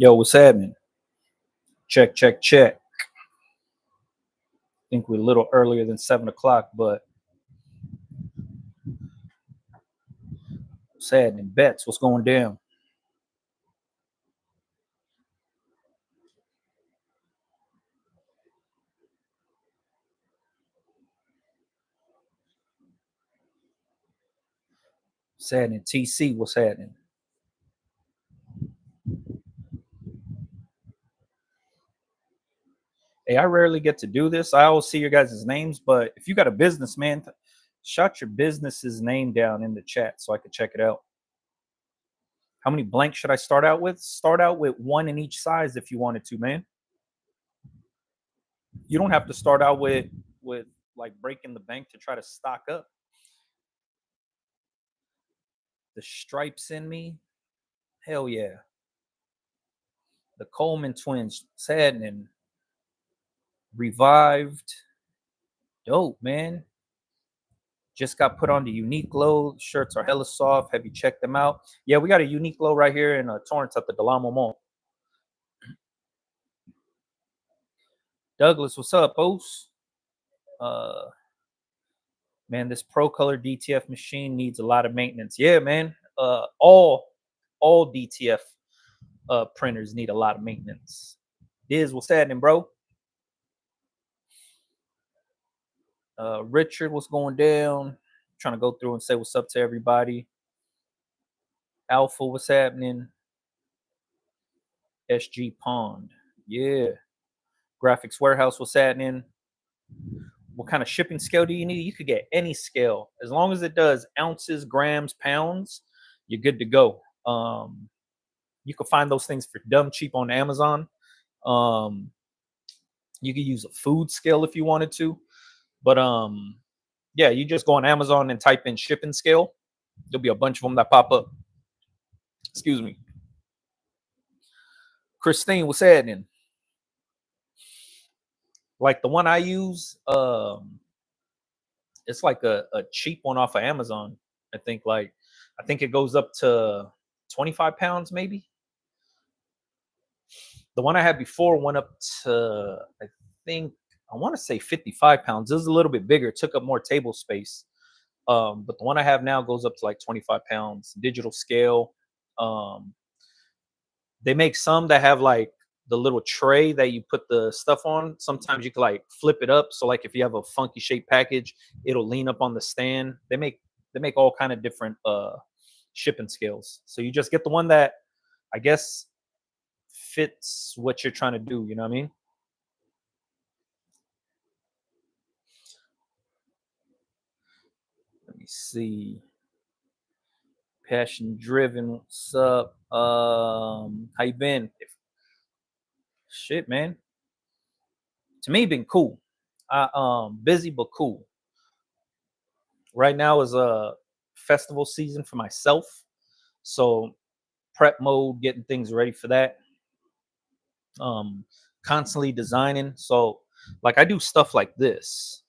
Yo, what's happening? Check, check, check. Think we're a little earlier than 7 o'clock, but what's happening? Bets, what's going down? What's happening? TC, what's happening? Hey, I rarely get to do this. I always see your guys' names, but if you got a business, man, shut your business's name down in the chat so I could check it out. How many blanks should I start out with? Start out with one in each size if you wanted to, man. You don't have to start out with like breaking the bank to try to stock up. The stripes in me, hell yeah. The Coleman twins, saddening. Revived. Dope, man. Just got put on the Uniqlo. Shirts are hella soft. Have you checked them out? Yeah, we got a Uniqlo right here in Torrance at the Delamo Mall. Douglas, what's up, Os? Man, this Pro Color DTF machine needs a lot of maintenance. Yeah, man. All DTF printers need a lot of maintenance. Diz, what's happening, bro? Richard, what's going down? Trying to go through and say what's up to everybody. Alpha, what's happening? SG Pond, yeah. Graphics Warehouse, what's happening? What kind of shipping scale do you need? You could get any scale. As long as it does ounces, grams, pounds, you're good to go. You can find those things for dumb cheap on Amazon. You could use a food scale if you wanted to. But yeah, you just go on Amazon and type in shipping scale. There'll be a bunch of them that pop up. Excuse me. Christine, what's happening? Like the one I use, it's like a cheap one off of Amazon. I think it goes up to 25 pounds maybe. The one I had before went up to, I want to say 55 pounds. It was a little bit bigger. It took up more table space. But the one I have now goes up to like 25 pounds. Digital scale. They make some that have like the little tray that you put the stuff on. Sometimes you can like flip it up. So like if you have a funky shaped package, it'll lean up on the stand. They make all kind of different shipping scales. So you just get the one that I guess fits what you're trying to do. You know what I mean? Let me see. Passion driven. What's up? How you been? Shit, man. To me, been cool. Busy but cool. Right now is a festival season for myself, so prep mode, getting things ready for that. Constantly designing. So, like, I do stuff like this.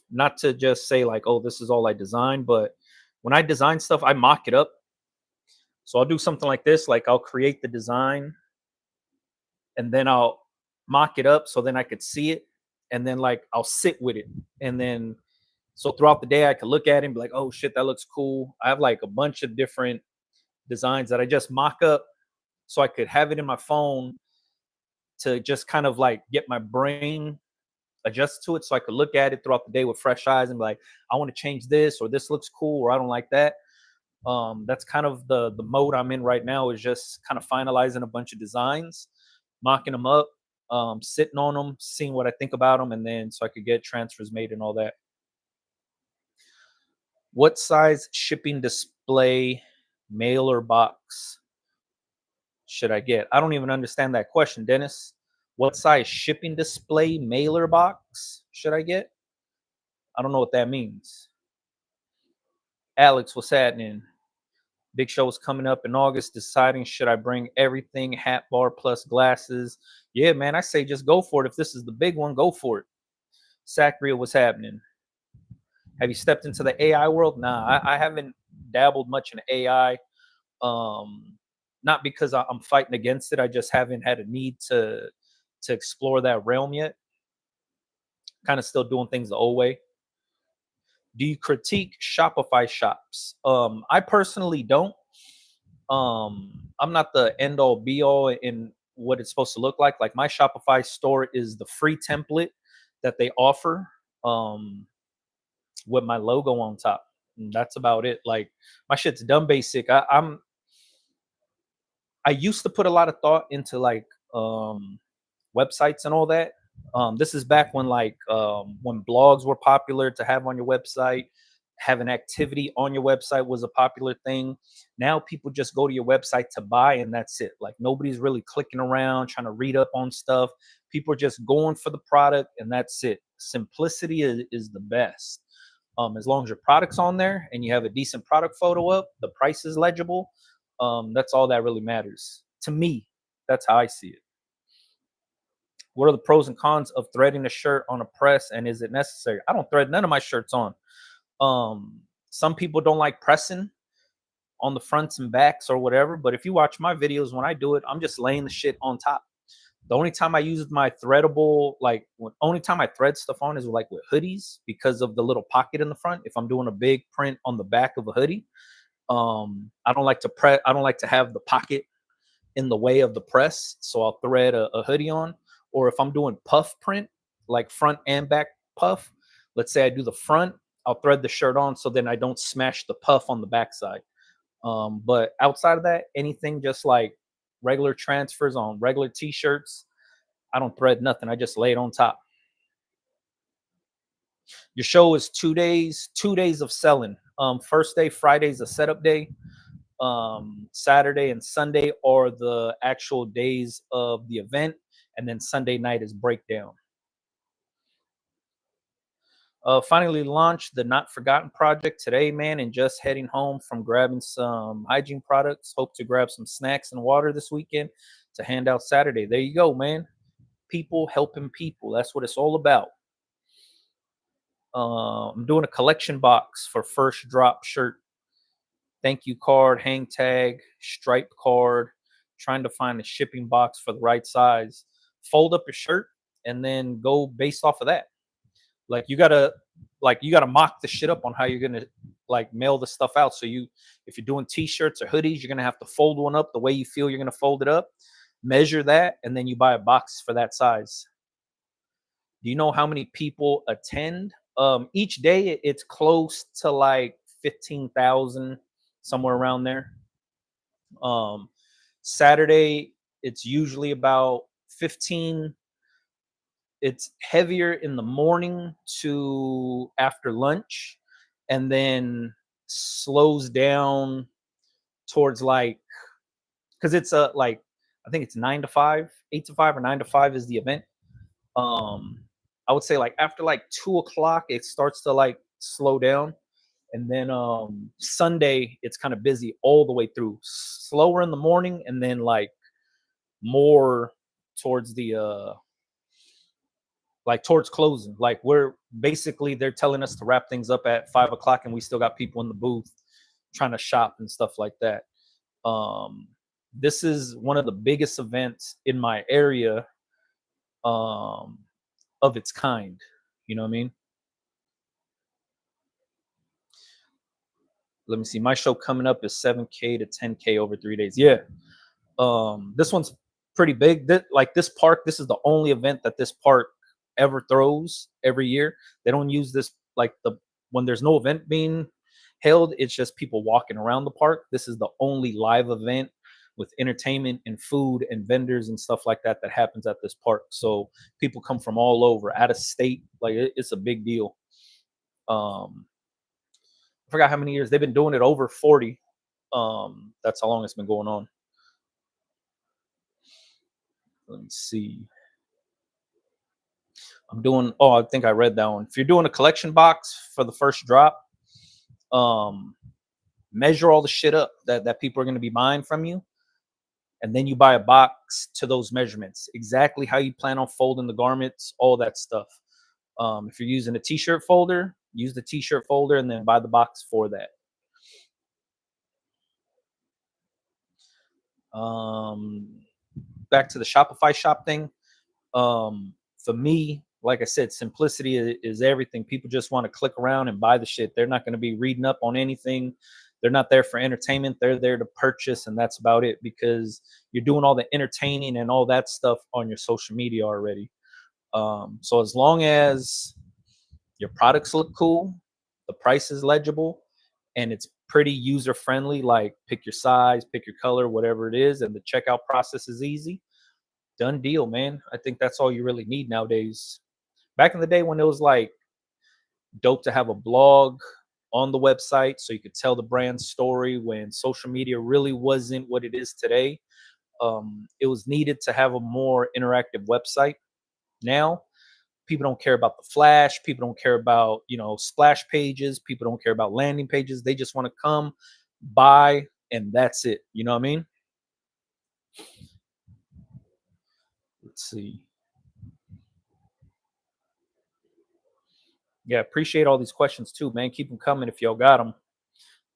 Not to just say like, oh, this is all I design, but when I design stuff, I mock it up. So I'll do something like this. Like I'll create the design, and then I'll mock it up so then I could see it, and then like I'll sit with it, and then so throughout the day I could look at it and be like, oh shit, that looks cool. I have like a bunch of different designs that I just mock up so I could have it in my phone to just kind of like get my brain adjusted to it so I could look at it throughout the day with fresh eyes and be like, I want to change this, or this looks cool, or I don't like that. That's kind of the mode I'm in right now, is just kind of finalizing a bunch of designs, mocking them up, sitting on them, seeing what I think about them, and then so I could get transfers made and all that. What size shipping display, mailer box should I get? I don't even understand that question, Dennis. What size shipping display mailer box should I get? I don't know what that means. Alex, what's happening? Big show is coming up in August. Deciding should I bring everything, hat, bar plus glasses? Yeah, man, I say just go for it. If this is the big one, go for it. Sacria, what's happening? Have you stepped into the AI world? Nah, I haven't dabbled much in AI. Not because I'm fighting against it. I just haven't had a need to explore that realm yet. Kind of still doing things the old way. Do you critique Shopify shops? I personally don't. I'm not the end all be all in what it's supposed to look like. Like my Shopify store is the free template that they offer with my logo on top. And that's about it. Like my shit's dumb basic. I used to put a lot of thought into like websites and all that. This is back when blogs were popular to have on your website. Having activity on your website was a popular thing. Now people just go to your website to buy and that's it. Like nobody's really clicking around trying to read up on stuff. People are just going for the product and that's it. Simplicity is the best. As long as your product's on there and you have a decent product photo up, the price is legible. That's all that really matters to me. That's how I see it. What are the pros and cons of threading a shirt on a press, and is it necessary? I don't thread none of my shirts on. Some people don't like pressing on the fronts and backs or whatever, but if you watch my videos when I do it, I'm just laying the shit on top. The only time I use my threadable, only time I thread stuff on is like with hoodies because of the little pocket in the front. If I'm doing a big print on the back of a hoodie, I don't like to press. I don't like to have the pocket in the way of the press, so I'll thread a hoodie on. Or if I'm doing puff print, like front and back puff, let's say I do the front, I'll thread the shirt on so then I don't smash the puff on the backside. But outside of that, anything just like regular transfers on regular t-shirts, I don't thread nothing. I just lay it on top. Your show is 2 days of selling. First day, Friday's a setup day. Saturday and Sunday are the actual days of the event, and then Sunday night is breakdown. Finally launched the Not Forgotten project today, man, and just heading home from grabbing some hygiene products. Hope to grab some snacks and water this weekend to hand out Saturday. There you go, man. People helping people. That's what it's all about. I'm doing a collection box for first drop shirt. Thank you card, hang tag, stripe card. Trying to find a shipping box for the right size. Fold up your shirt and then go based off of that. Like you gotta mock the shit up on how you're gonna like mail the stuff out. So if you're doing t-shirts or hoodies, you're gonna have to fold one up the way you feel you're gonna fold it up, measure that, and then you buy a box for that size. Do you know how many people attend? Each day it's close to like 15,000, somewhere around there. Um, Saturday it's usually about 15. It's heavier in the morning to after lunch, and then slows down towards like because it's a like I think it's 9 to 5, 8 to 5, or 9 to 5 is the event. Um, I would say like after like 2 o'clock, it starts to like slow down, and then Sunday it's kind of busy all the way through. Slower in the morning, and then like more towards the towards closing. Like we're basically they're telling us to wrap things up at 5 o'clock, and we still got people in the booth trying to shop and stuff like that. Um, this is one of the biggest events in my area um, of its kind. You know what I mean? Let me see. My show coming up is 7K to 10K over 3 days. Yeah. This one's pretty big. This park, this is the only event that this park ever throws every year. They don't use this like when there's no event being held, it's just people walking around the park. This is the only live event with entertainment and food and vendors and stuff like that that happens at this park. So people come from all over, out of state. Like it's a big deal. I forgot how many years they've been doing it, over 40. That's how long it's been going on. Let me see. I think I read that one. If you're doing a collection box for the first drop, measure all the shit up that people are going to be buying from you, and then you buy a box to those measurements, exactly how you plan on folding the garments, all that stuff. If you're using a t-shirt folder, use the t-shirt folder and then buy the box for that. um Back to the Shopify shop thing. For me, like I said, simplicity is everything. People just want to click around and buy the shit. They're not going to be reading up on anything. They're not there for entertainment. They're there to purchase, and that's about it, because you're doing all the entertaining and all that stuff on your social media already. So as long as your products look cool, the price is legible, and it's pretty user friendly, like pick your size, pick your color, whatever it is, and the checkout process is easy, done deal, man. I think that's all you really need nowadays. Back in the day when it was like dope to have a blog on the website so you could tell the brand story, when social media really wasn't what it is today, it was needed to have a more interactive website. Now people don't care about the flash, people don't care about, splash pages, people don't care about landing pages. They just want to come, buy, and that's it. You know what I mean? Let's see. Yeah, appreciate all these questions too, man. Keep them coming if y'all got them.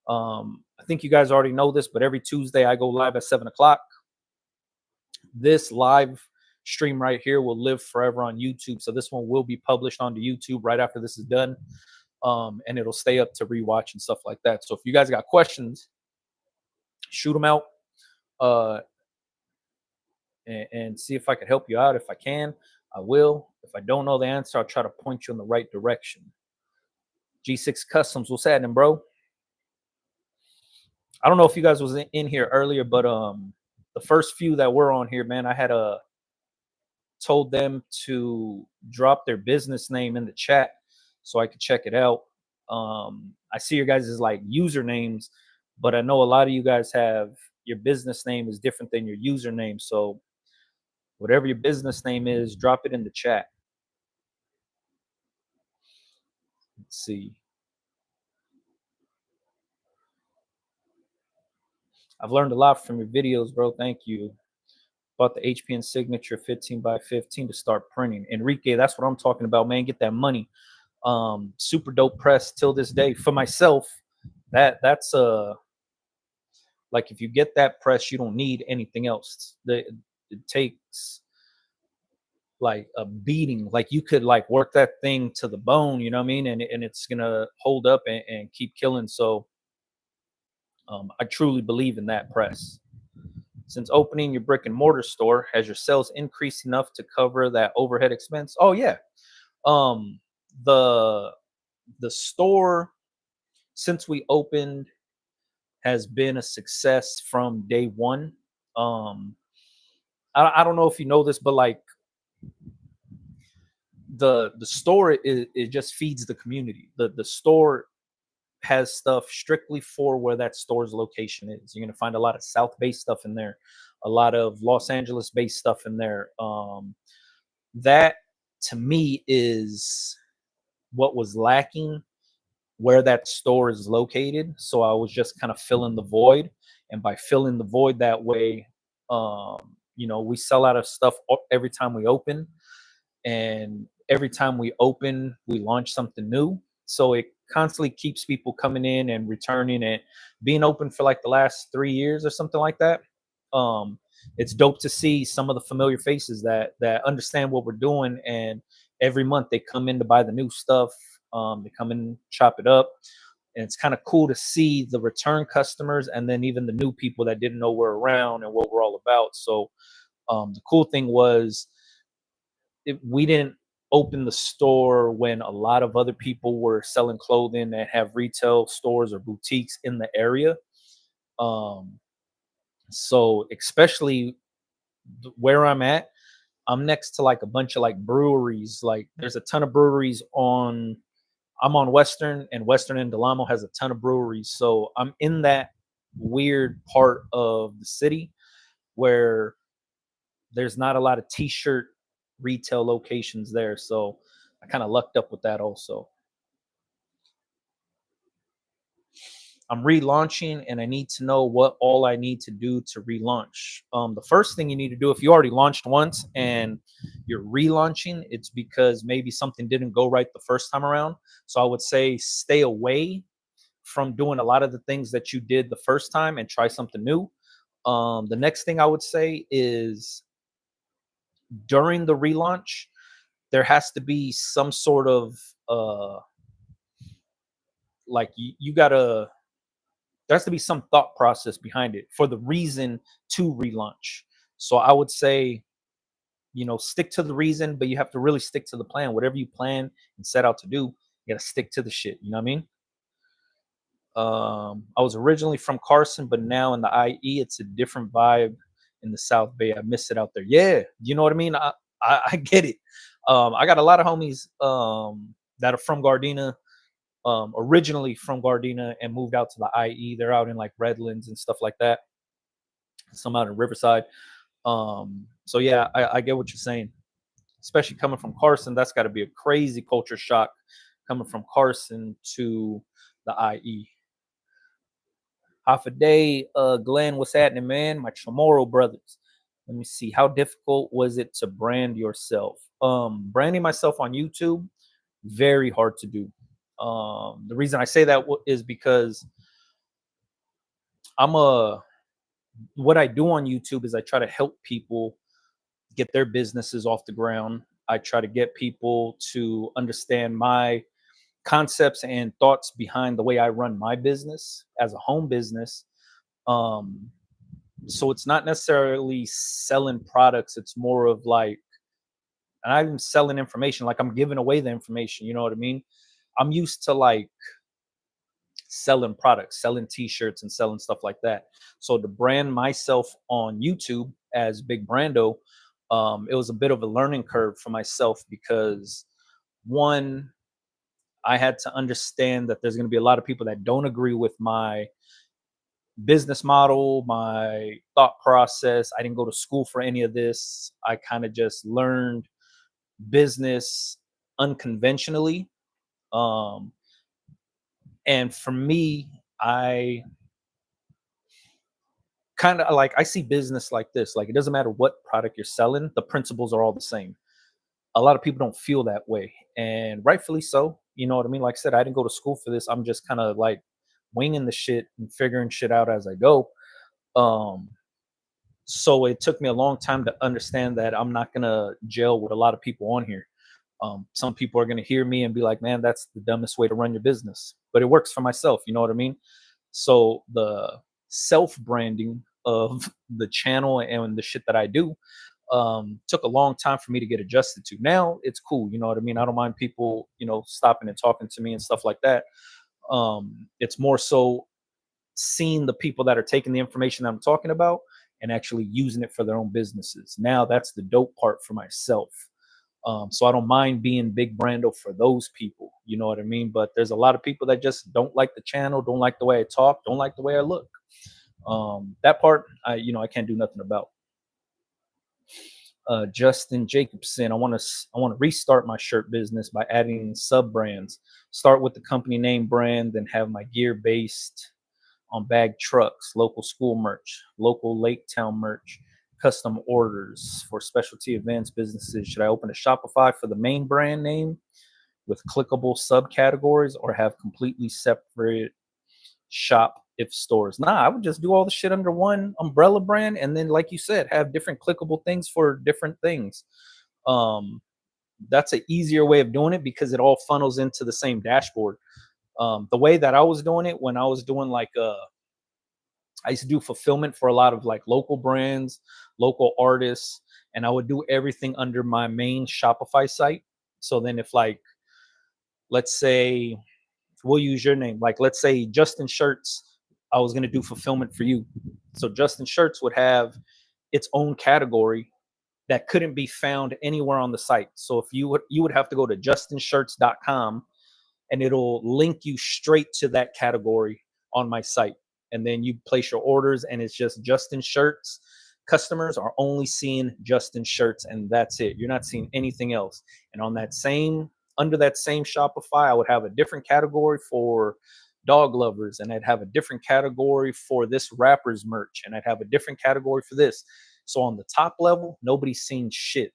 I think you guys already know this, but every Tuesday I go live at 7 o'clock. This live stream right here will live forever on YouTube. So this one will be published onto YouTube right after this is done. And it'll stay up to rewatch and stuff like that. So if you guys got questions, shoot them out, uh, and see if I can help you out. If I can, I will. If I don't know the answer, I'll try to point you in the right direction. G6 Customs, what's happening, bro? I don't know if you guys was in here earlier, but the first few that were on here, man, I had told them to drop their business name in the chat so I could check it out. I see your guys' like usernames, but I know a lot of you guys have your business name is different than your username. So whatever your business name is, drop it in the chat. Let's see. I've learned a lot from your videos, bro. Thank you. Bought the HPN Signature 15 by 15 to start printing. Enrique, that's what I'm talking about, man. Get that money. Super dope press till this day. For myself, that's like if you get that press, you don't need anything else. It takes like a beating. Like you could like work that thing to the bone, you know what I mean? And it's gonna hold up and keep killing. So I truly believe in that press. Since opening your brick and mortar store, has your sales increased enough to cover that overhead expense? Oh yeah. Um, the the store, since we opened, has been a success from day one. Um, I don't know if you know this, but like the store, it just feeds the community. The store has stuff strictly for where that store's location is. You're gonna find a lot of South Bay stuff in there, a lot of Los Angeles based stuff in there. That to me is what was lacking where that store is located. So I was just kind of filling the void. And by filling the void that way, we sell out of stuff every time we open. And every time we open, we launch something new. So it constantly keeps people coming in and returning, and being open for like the last 3 years or something like that. It's dope to see some of the familiar faces that understand what we're doing, and every month they come in to buy the new stuff. They come in, chop it up, and it's kind of cool to see the return customers and then even the new people that didn't know we're around and what we're all about. So the cool thing was, we didn't open the store when a lot of other people were selling clothing that have retail stores or boutiques in the area. Um, so especially where I'm at, I'm next to like a bunch of like breweries. Like there's a ton of breweries on. I'm on Western, and Western and Delamo has a ton of breweries. So I'm in that weird part of the city where there's not a lot of t-shirt retail locations there. So I kind of lucked up with that also. I'm relaunching and I need to know what all I need to do to relaunch. The first thing you need to do, if you already launched once and you're relaunching, it's because maybe something didn't go right the first time around. So I would say stay away from doing a lot of the things that you did the first time and try something new. The next thing I would say is during the relaunch, there has to be some sort of like you gotta there has to be some thought process behind it for the reason to relaunch. So I would say, stick to the reason, but you have to really stick to the plan. Whatever you plan and set out to do, you gotta stick to the shit. You know what I mean? I was originally from Carson, but now in the IE, it's a different vibe in the South Bay. I miss it out there. Yeah, you know what I mean. I get it. I got a lot of homies that are from Gardena, originally from Gardena, and moved out to the IE. They're out in like Redlands and stuff like that. Some out in Riverside. So yeah, I get what you're saying. Especially coming from Carson, that's got to be a crazy culture shock coming from Carson to the IE. Half a day, Glenn, what's happening, man? My Chamorro brothers. Let me see. How difficult was it to brand yourself? Branding myself on YouTube, very hard to do. The reason I say that is because I'm a what I do on YouTube is I try to help people get their businesses off the ground. I try to get people to understand my concepts and thoughts behind the way I run my business as a home business. Um, so it's not necessarily selling products. It's more of like, and I'm selling information, like I'm giving away the information. You know what I mean? I'm used to like selling products, selling t-shirts and selling stuff like that. So to brand myself on YouTube as Big Brando, it was a bit of a learning curve for myself because one, I had to understand that there's going to be a lot of people that don't agree with my business model, my thought process. I didn't go to school for any of this. I kind of just learned business unconventionally. Um, and for me, I kind of like I see business like this. Like it doesn't matter what product you're selling, the principles are all the same. A lot of people don't feel that way, and rightfully so. You know what I mean? Like I said, I didn't go to school for this. I'm just kind of like winging the shit and figuring shit out as I go. Um, so it took me a long time to understand that I'm not gonna gel with a lot of people on here. Some people are gonna hear me and be like, "Man, that's the dumbest way to run your business," but it works for myself. You know what I mean? So the self branding of the channel and the shit that I do took a long time for me to get adjusted to. Now it's cool, you know what I mean? I don't mind people, stopping and talking to me and stuff like that. It's more so seeing the people that are taking the information that I'm talking about and actually using it for their own businesses. Now that's the dope part for myself. So I don't mind being Big Brando for those people, you know what I mean? But there's a lot of people that just don't like the channel, don't like the way I talk, don't like the way I look. That part, I can't do nothing about. Justin Jacobson, I want to restart my shirt business by adding sub brands. Start with the company name brand, then have my gear based on bag trucks, local school merch, local Lake Town merch, custom orders for specialty events businesses. Should I open a Shopify for the main brand name with clickable subcategories or have completely separate shop if stores? Nah, I would just do all the shit under one umbrella brand and then like you said, have different clickable things for different things. Um that's an easier way of doing it because it all funnels into the same dashboard. The way that I was doing it when I was doing like I used to do fulfillment for a lot of like local brands, local artists, and I would do everything under my main Shopify site. So then if like let's say we'll use your name, like let's say Justin Shirts, I was going to do fulfillment for you. So Justin Shirts would have its own category that couldn't be found anywhere on the site. So if you would have to go to justinshirts.com and it'll link you straight to that category on my site. And then you place your orders and it's just Justin Shirts. Customers are only seeing Justin Shirts and that's it. You're not seeing anything else. And on that same under that same Shopify, I would have a different category for dog lovers, and I'd have a different category for this rapper's merch, and I'd have a different category for this. So on the top level, nobody's seen shit.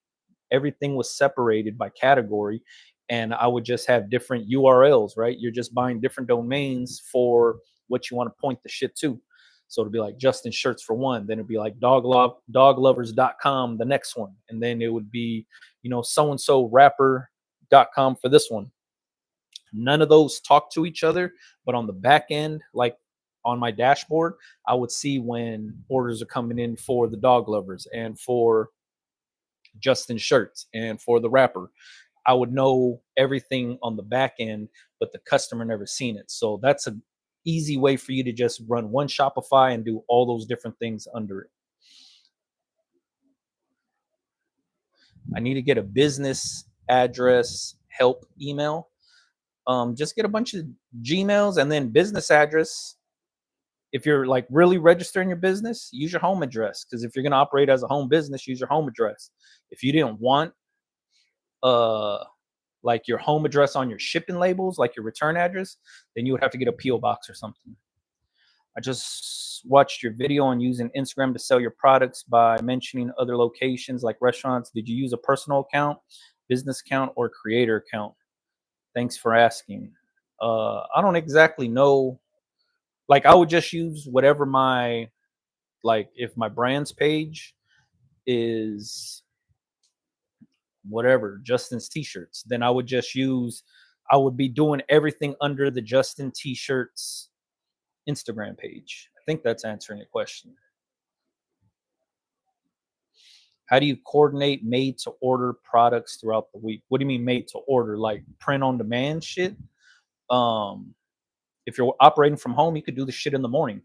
Everything was separated by category, and I would just have different URLs, right? You're just buying different domains for what you want to point the shit to. So it'd be like Justin Shirts for one, then it'd be like doglovers.com the next one, and then it would be, so and so rapper.com for this one. None of those talk to each other, but on the back end, like on my dashboard, I would see when orders are coming in for the dog lovers and for Justin Shirts and for the rapper. I would know everything on the back end, but the customer never seen it. So that's an easy way for you to just run one Shopify and do all those different things under it. I need to get a business address help email. Just get a bunch of Gmails and then business address. If you're like really registering your business, use your home address. Because if you're going to operate as a home business, use your home address. If you didn't want like your home address on your shipping labels, like your return address, then you would have to get a PO box or something. I just watched your video on using Instagram to sell your products by mentioning other locations like restaurants. Did you use a personal account, business account, or creator account? Thanks for asking. I don't exactly know. Like I would just use whatever if my brand's page is whatever Justin's t-shirts, then I would be doing everything under the Justin t-shirts Instagram page. I think that's answering your question. How do you coordinate made to order products throughout the week? What do you mean made to order? Like print on demand shit? If you're operating from home, you could do the shit in the morning.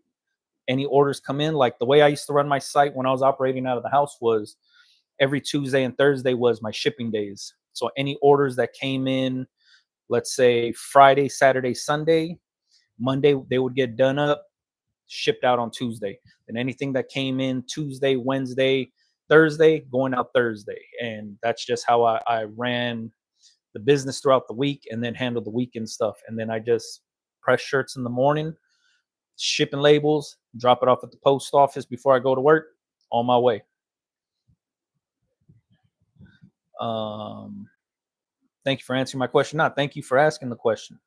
Any orders come in, like the way I used to run my site when I was operating out of the house was every Tuesday and Thursday was my shipping days. So any orders that came in, let's say Friday, Saturday, Sunday, Monday, they would get done up, shipped out on Tuesday. And anything that came in Tuesday, Wednesday, Thursday, going out Thursday. And that's just how I ran the business throughout the week and then handled the weekend stuff. And then I just press shirts in the morning, shipping labels, drop it off at the post office before I go to work, on my way. Thank you for answering my question. No, thank you for asking the question.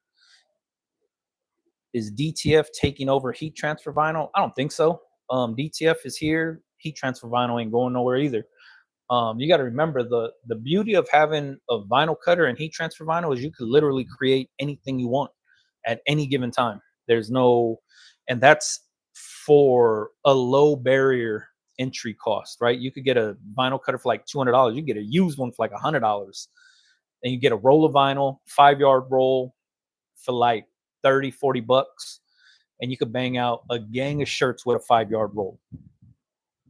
Is DTF taking over heat transfer vinyl? I don't think so. DTF is here. Heat transfer vinyl ain't going nowhere either. You got to remember the beauty of having a vinyl cutter and heat transfer vinyl is you could literally create anything you want at any given time. There's no, and that's for a low barrier entry cost, right? You could get a vinyl cutter for like $200. You can get a used one for like $100. And you get a roll of vinyl, 5-yard roll for like 30, 40 bucks. And you could bang out a gang of shirts with a 5-yard roll.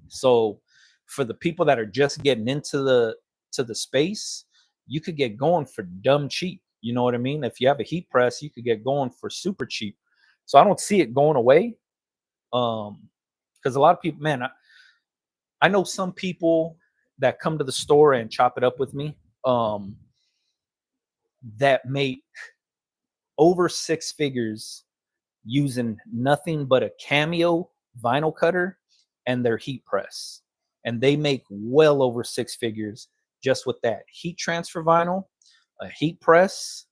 So for the people that are just getting into the space, you could get going for dumb cheap. You know what I mean? If you have a heat press, you could get going for super cheap. So I don't see it going away. Because a lot of people, man, I know some people that come to the store and chop it up with me, that make over 6 figures using nothing but a Cameo vinyl cutter and their heat press. And they make well over 6 figures just with that heat transfer vinyl, a heat press,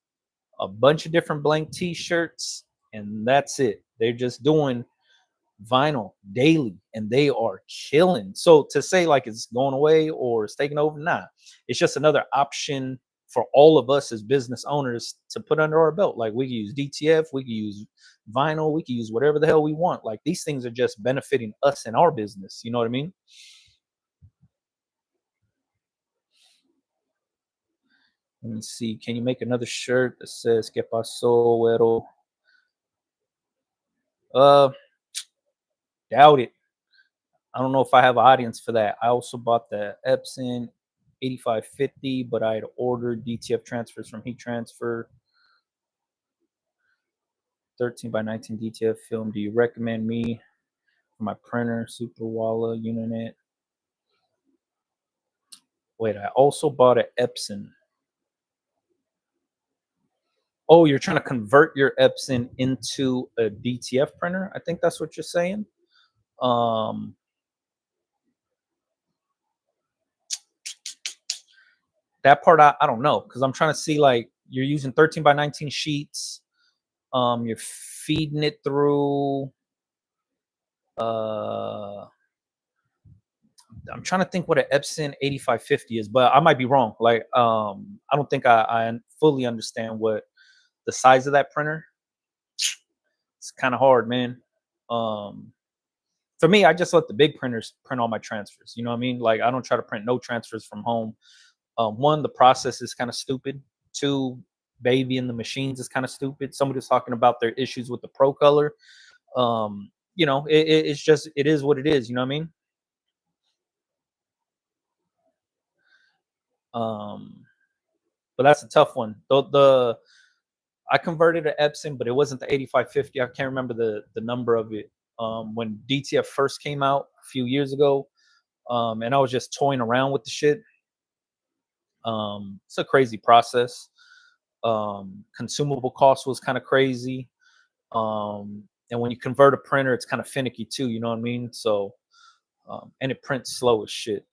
a bunch of different blank t-shirts, and that's it. They're just doing vinyl daily and they are killing. So to say like it's going away or it's taking over, nah, it's just another option for all of us as business owners to put under our belt. Like we can use DTF, we can use vinyl, we can use whatever the hell we want. Like these things are just benefiting us in our business. You know what I mean? Let me see. Can you make another shirt that says "Que pasó, güero"? Doubt it. I don't know if I have an audience for that. I also bought the Epson 8550, but I had ordered DTF transfers from Heat Transfer. 13 by 19 DTF film. Do you recommend me for my printer, Super Walla, Uninet? Wait, I also bought an Epson. Oh, you're trying to convert your Epson into a DTF printer? I think that's what you're saying. Um, that part I don't know because I'm trying to see like you're using 13 by 19 sheets. You're feeding it through. Uh, I'm trying to think what an Epson 8550 is, but I might be wrong. Like, I don't think I fully understand what the size of that printer. It's kind of hard, man. Um, for me, I just let the big printers print all my transfers. You know what I mean? Like, I don't try to print no transfers from home. One, the process is kind of stupid. Two, baby in the machines is kind of stupid. Somebody was talking about their issues with the Pro Color. It's just it is what it is. You know what I mean? Um, but that's a tough one. The I converted to Epson, but it wasn't the 8550. I can't remember the number of it. When DTF first came out a few years ago, and I was just toying around with the shit. It's a crazy process. Consumable cost was kind of crazy. And when you convert a printer, it's kind of finicky too. You know what I mean? So, and it prints slow as shit.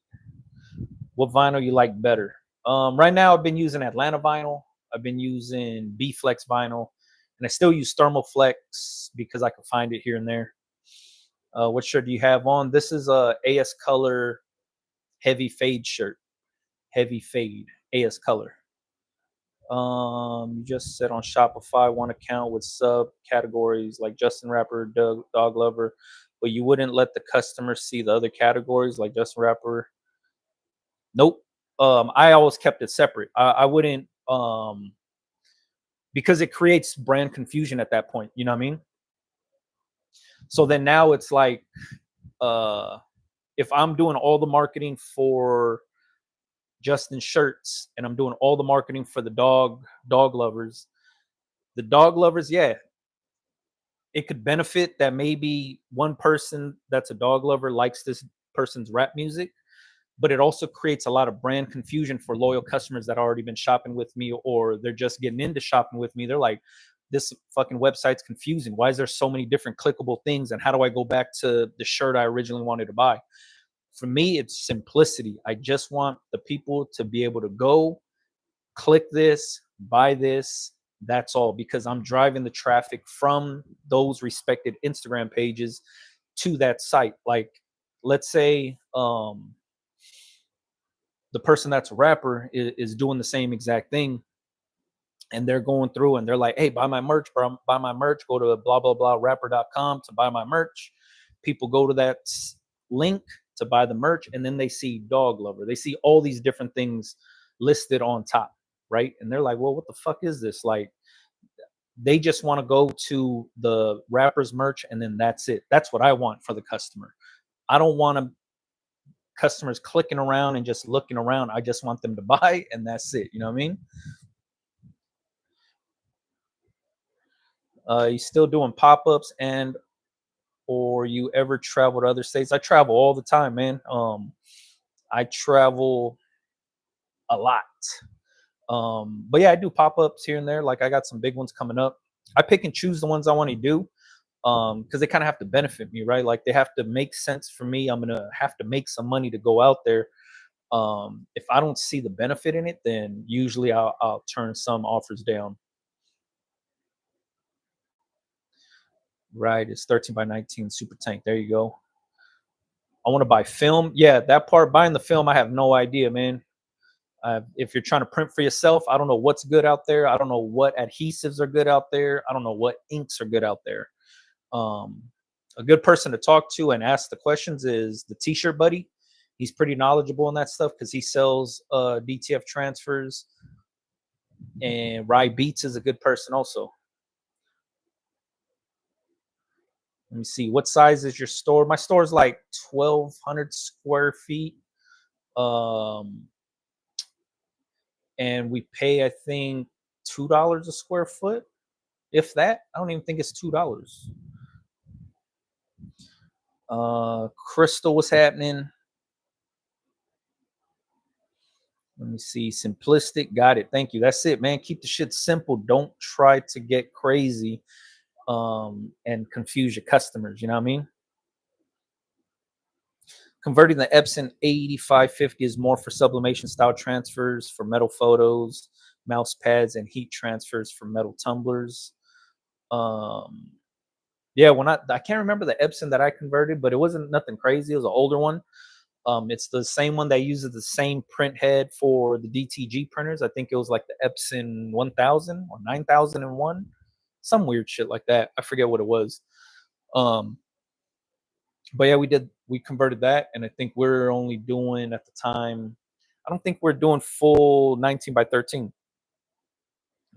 What vinyl you like better? Right now, I've been using Atlanta vinyl. I've been using B Flex vinyl, and I still use Thermoflex because I can find it here and there. What shirt do you have on? This is a AS Color heavy fade shirt. Heavy fade AS Color. You just said on Shopify one account with subcategories like Justin Rapper, Dog Lover, but you wouldn't let the customer see the other categories like Justin Rapper. Nope. I always kept it separate. I wouldn't because it creates brand confusion at that point. You know what I mean? So then now it's like uh if I'm doing all the marketing for Justin shirts and I'm doing all the marketing for the dog lovers, yeah, it could benefit that maybe one person that's a dog lover likes this person's rap music, but it also creates a lot of brand confusion for loyal customers that already been shopping with me or they're just getting into shopping with me. They're like, this fucking website's confusing. Why is there so many different clickable things? And how do I go back to the shirt I originally wanted to buy? For me, it's simplicity. I just want the people to be able to go, click this, buy this. That's all because I'm driving the traffic from those respected Instagram pages to that site. Like, let's say the person that's a rapper is doing the same exact thing and they're going through and they're like, hey, buy my merch, bro. Buy my merch. Go to blah, blah, blah, rapper.com to buy my merch. People go to that link to buy the merch and then they see Dog Lover. They see all these different things listed on top, right? And they're like, well, what the fuck is this? Like, they just want to go to the rapper's merch and then that's it. That's what I want for the customer. I don't want to customers clicking around and just looking around. I just want them to buy and that's it. You know what I mean? You still doing pop-ups and or you ever travel to other states? I travel all the time, man. I travel a lot. But yeah, I do pop-ups here and there. Like I got some big ones coming up. I pick and choose the ones I want to do because they kind of have to benefit me, right? Like they have to make sense for me. I'm gonna have to make some money to go out there. If I don't see the benefit in it, then usually I'll turn some offers down. Right, it's 13 by 19 super tank. There you go. I want to buy film. Yeah, that part buying the film, I have no idea, man. If you're trying to print for yourself, I don't know what's good out there. I don't know what adhesives are good out there. I don't know what inks are good out there. Um, a good person to talk to and ask the questions is the T-shirt buddy. He's pretty knowledgeable in that stuff because he sells DTF transfers. And Rye Beats is a good person also. Let me see. What size is your store? My store is like 1,200 square feet. Um, and we pay, I think, $2 a square foot. If that, I don't even think it's $2. Crystal, what's happening? Let me see. Simplistic. Got it. Thank you. That's it, man. Keep the shit simple. Don't try to get crazy and confuse your customers. You know what I mean? Converting the Epson 8550 is more for sublimation style transfers for metal photos, mouse pads, and heat transfers for metal tumblers. Um, yeah, when I can't remember the Epson that I converted, but it wasn't nothing crazy. It was an older one. It's the same one that uses the same print head for the DTG printers. I think it was like the Epson 1000 or 9001, some weird shit like that. I forget what it was. Um, but yeah, we converted that, and I think we're only doing at the time. I don't think we're doing full 19 by 13. It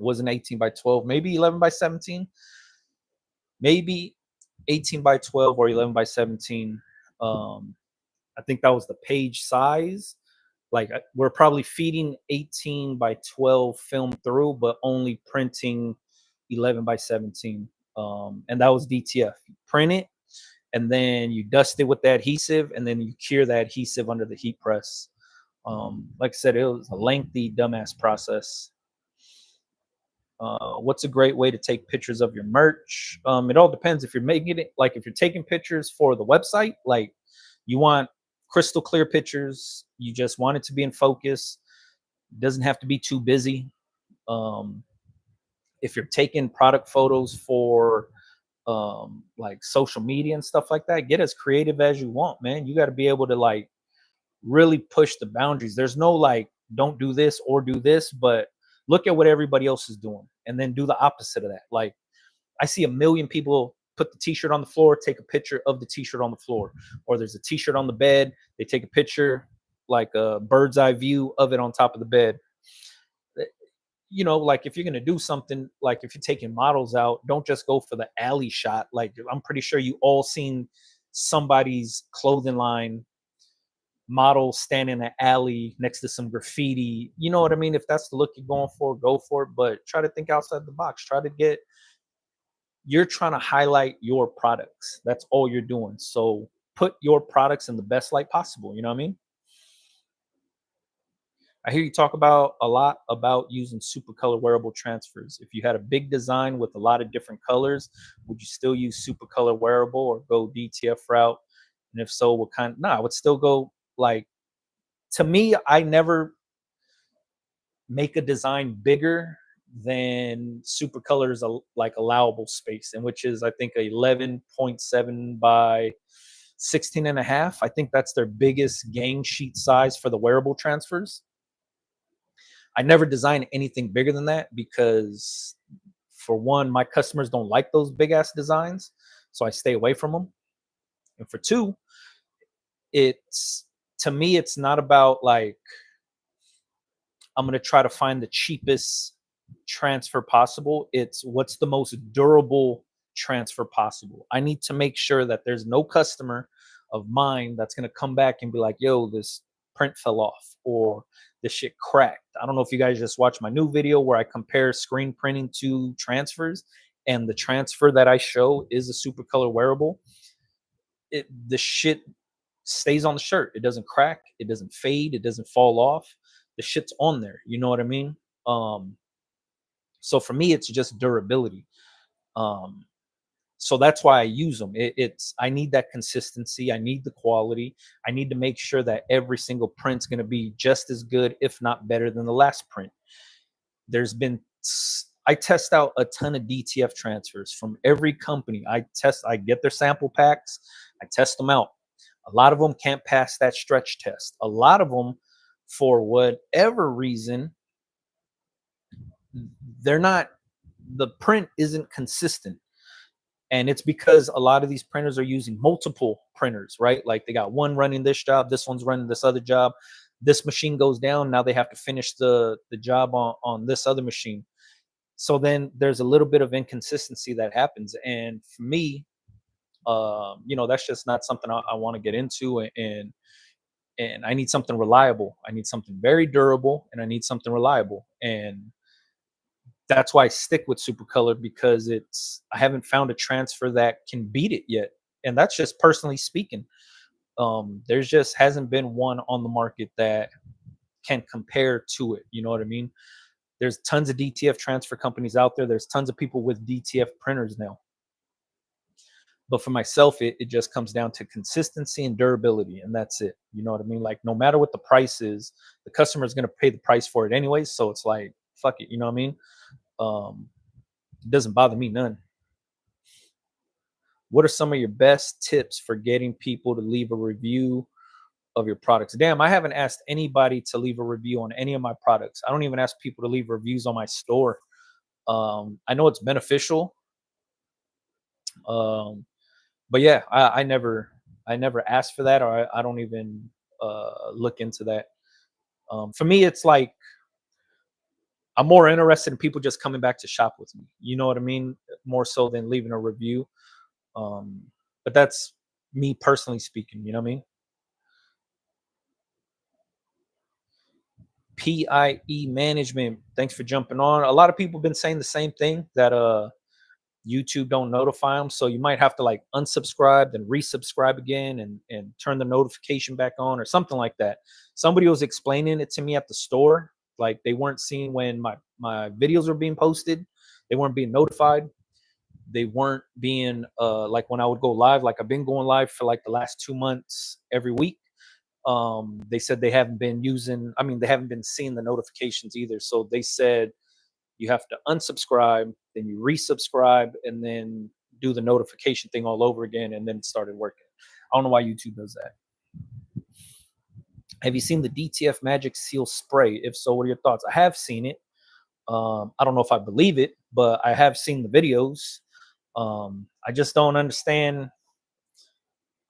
wasn't 18 by 12, maybe 11 by 17, maybe 18 by 12 or 11 by 17. Um, I think that was the page size. Like we're probably feeding 18 by 12 film through, but only printing 11 by 17. And that was DTF. You print it, and then you dust it with the adhesive, and then you cure the adhesive under the heat press. Like I said, it was a lengthy, dumbass process. What's a great way to take pictures of your merch? It all depends. If you're making it, like if you're taking pictures for the website, like you want crystal clear pictures, you just want it to be in focus. It doesn't have to be too busy. Um, if you're taking product photos for like social media and stuff like that, get as creative as you want, man. You got to be able to like really push the boundaries. There's no like, don't do this or do this, but look at what everybody else is doing and then do the opposite of that. Like, I see a million people put the t-shirt on the floor, take a picture of the t-shirt on the floor, or there's a t-shirt on the bed, they take a picture, like a bird's eye view of it on top of the bed. You know, like if you're going to do something, like if you're taking models out, don't just go for the alley shot. Like I'm pretty sure you all seen somebody's clothing line model standing in an alley next to some graffiti. You know what I mean? If that's the look you're going for, go for it. But try to think outside the box. Try to get, you're trying to highlight your products. That's all you're doing. So put your products in the best light possible. You know what I mean? I hear you talk about a lot about using super color wearable transfers. If you had a big design with a lot of different colors, would you still use super color wearable or go DTF route? And if so, what kind? No, I would still go like, to me, I never make a design bigger than super colors like allowable space, and which is I think 11.7 by 16 and a half. I think that's their biggest gang sheet size for the wearable transfers. I never design anything bigger than that because, for one, my customers don't like those big ass designs, so I stay away from them. And for two, it's, to me, it's not about like I'm going to try to find the cheapest transfer possible. It's what's the most durable transfer possible. I need to make sure that there's no customer of mine that's going to come back and be like, yo, this print fell off or this shit cracked. I don't know if you guys just watched my new video where I compare screen printing to transfers, and the transfer that I show is a super color wearable. The shit stays on the shirt. It doesn't crack, it doesn't fade, it doesn't fall off. The shit's on there. You know what I mean? Um, so for me, it's just durability. Um, so that's why I use them. It's, I need that consistency. I need the quality. I need to make sure that every single print's going to be just as good, if not better, than the last print. There's been, I test out a ton of DTF transfers from every company. I get their sample packs. I test them out. A lot of them can't pass that stretch test. A lot of them, for whatever reason, they're not, the print isn't consistent. And it's because a lot of these printers are using multiple printers, right? Like they got one running this job, this one's running this other job. This machine goes down, now they have to finish the job on this other machine. So then there's a little bit of inconsistency that happens. And for me, you know, that's just not something I want to get into. And I need something reliable. I need something very durable, and I need something reliable. And that's why I stick with super color, because it's, I haven't found a transfer that can beat it yet. And that's just personally speaking. There's just hasn't been one on the market that can compare to it. You know what I mean? There's tons of DTF transfer companies out there. There's tons of people with DTF printers now. But for myself, it just comes down to consistency and durability, and that's it. You know what I mean? Like no matter what the price is, the customer is going to pay the price for it anyways. So it's like fuck it. You know what I mean? Um, it doesn't bother me none. What are some of your best tips for getting people to leave a review of your products? Damn, I haven't asked anybody to leave a review on any of my products. I don't even ask people to leave reviews on my store. I know it's beneficial. Um, but yeah, I never ask for that, or I don't even look into that. For me, it's like I'm more interested in people just coming back to shop with me. You know what I mean? More so than leaving a review. Um, but that's me personally speaking. You know what I mean? PIE management. Thanks for jumping on. A lot of people have been saying the same thing that YouTube don't notify them, so you might have to like unsubscribe then resubscribe again and turn the notification back on or something like that. Somebody was explaining it to me at the store, like they weren't seeing when my videos were being posted, they weren't being notified, they weren't being like when I would go live, like I've been going live for like the last 2 months every week. They said they haven't been using, I mean, they haven't been seeing the notifications either. So they said you have to unsubscribe, then you resubscribe, and then do the notification thing all over again, and then it started working. I don't know why YouTube does that. Have you seen the DTF Magic Seal spray? If so, what are your thoughts? I have seen it. I don't know if I believe it, but I have seen the videos. I just don't understand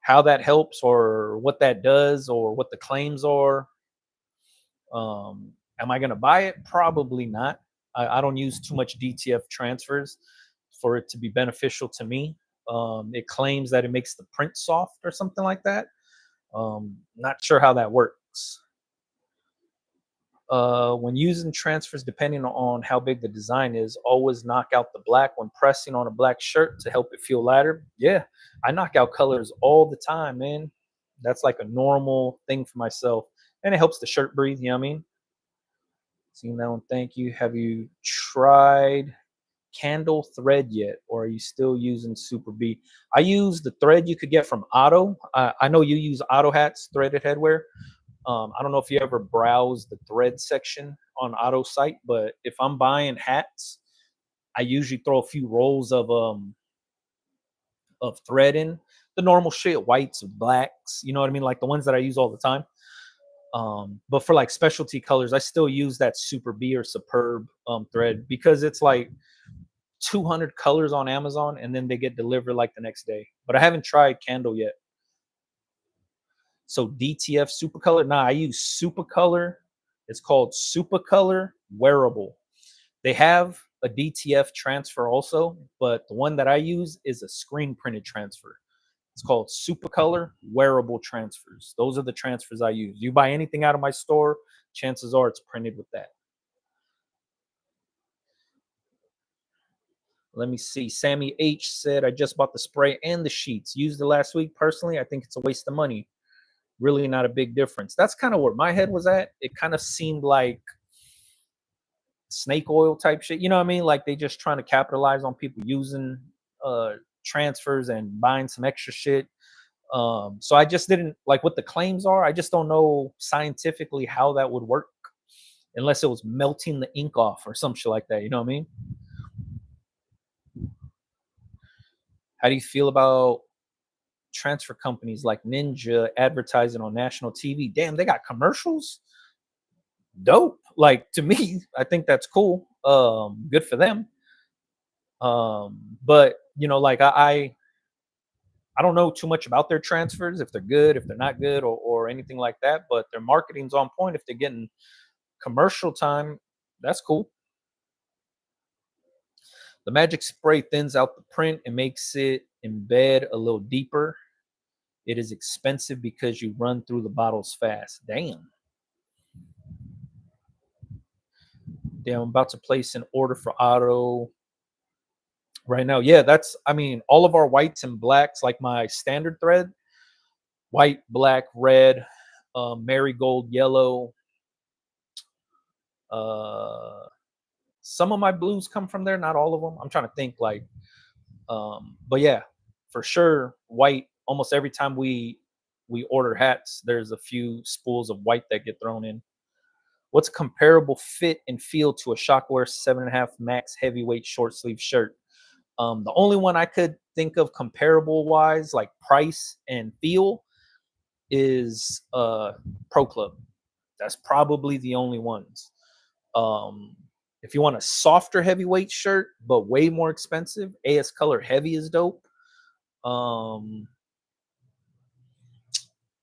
how that helps or what that does or what the claims are. Am I going to buy it? Probably not. I don't use too much DTF transfers for it to be beneficial to me. It claims that it makes the print soft or something like that. Not sure how that works. When using transfers, depending on how big the design is, always knock out the black when pressing on a black shirt to help it feel lighter. Yeah, I knock out colors all the time, man. That's like a normal thing for myself. And it helps the shirt breathe, you know what I mean? Seeing that one, thank you. Have you tried candle thread yet, or are you still using Super B? I use the thread you could get from Otto. I know you use Otto hats, threaded headwear. I don't know if you ever browse the thread section on Otto site, but if I'm buying hats, I usually throw a few rolls of thread in, the normal shit, whites, blacks. You know what I mean, like the ones that I use all the time. But for like specialty colors, I still use that Super B or Superb thread because it's like 200 colors on Amazon and then they get delivered like the next day. But I haven't tried candle yet. So DTF Supercolor, nah, I use Supercolor. It's called Supercolor Wearable. They have a DTF transfer also, but the one that I use is a screen printed transfer. It's called Supercolor Wearable Transfers. Those are the transfers I use. You buy anything out of my store, chances are it's printed with that. Let me see. Sammy H said, I just bought the spray and the sheets. Used it last week. Personally, I think it's a waste of money. Really not a big difference. That's kind of where my head was at. It kind of seemed like snake oil type shit. You know what I mean? Like they just trying to capitalize on people using transfers and buying some extra shit. So I just didn't like what the claims are. I just don't know scientifically how that would work unless it was melting the ink off or some shit like that. You know what I mean? How do you feel about transfer companies like Ninja advertising on national TV? Damn, they got commercials. Dope. Like to me, I think that's cool. Good for them. But you know, like I don't know too much about their transfers, if they're good, if they're not good, or anything like that. But their marketing's on point. If they're getting commercial time, that's cool. The magic spray thins out the print and makes it embed a little deeper. It is expensive because you run through the bottles fast. Damn. I'm about to place an order for Otto right now. Yeah, that's, I mean, all of our whites and blacks, like my standard thread, white, black, red, marigold, yellow, Uh, some of my blues come from there, not all of them. I'm trying to think like, but yeah, for sure, white. Almost every time we order hats, there's a few spools of white that get thrown in. What's comparable fit and feel to a Shockwear 7.5 max heavyweight short sleeve shirt? The only one I could think of comparable wise, like price and feel, is Pro Club. That's probably the only ones. Um, if you want a softer heavyweight shirt but way more expensive, AS Color Heavy is dope. Um,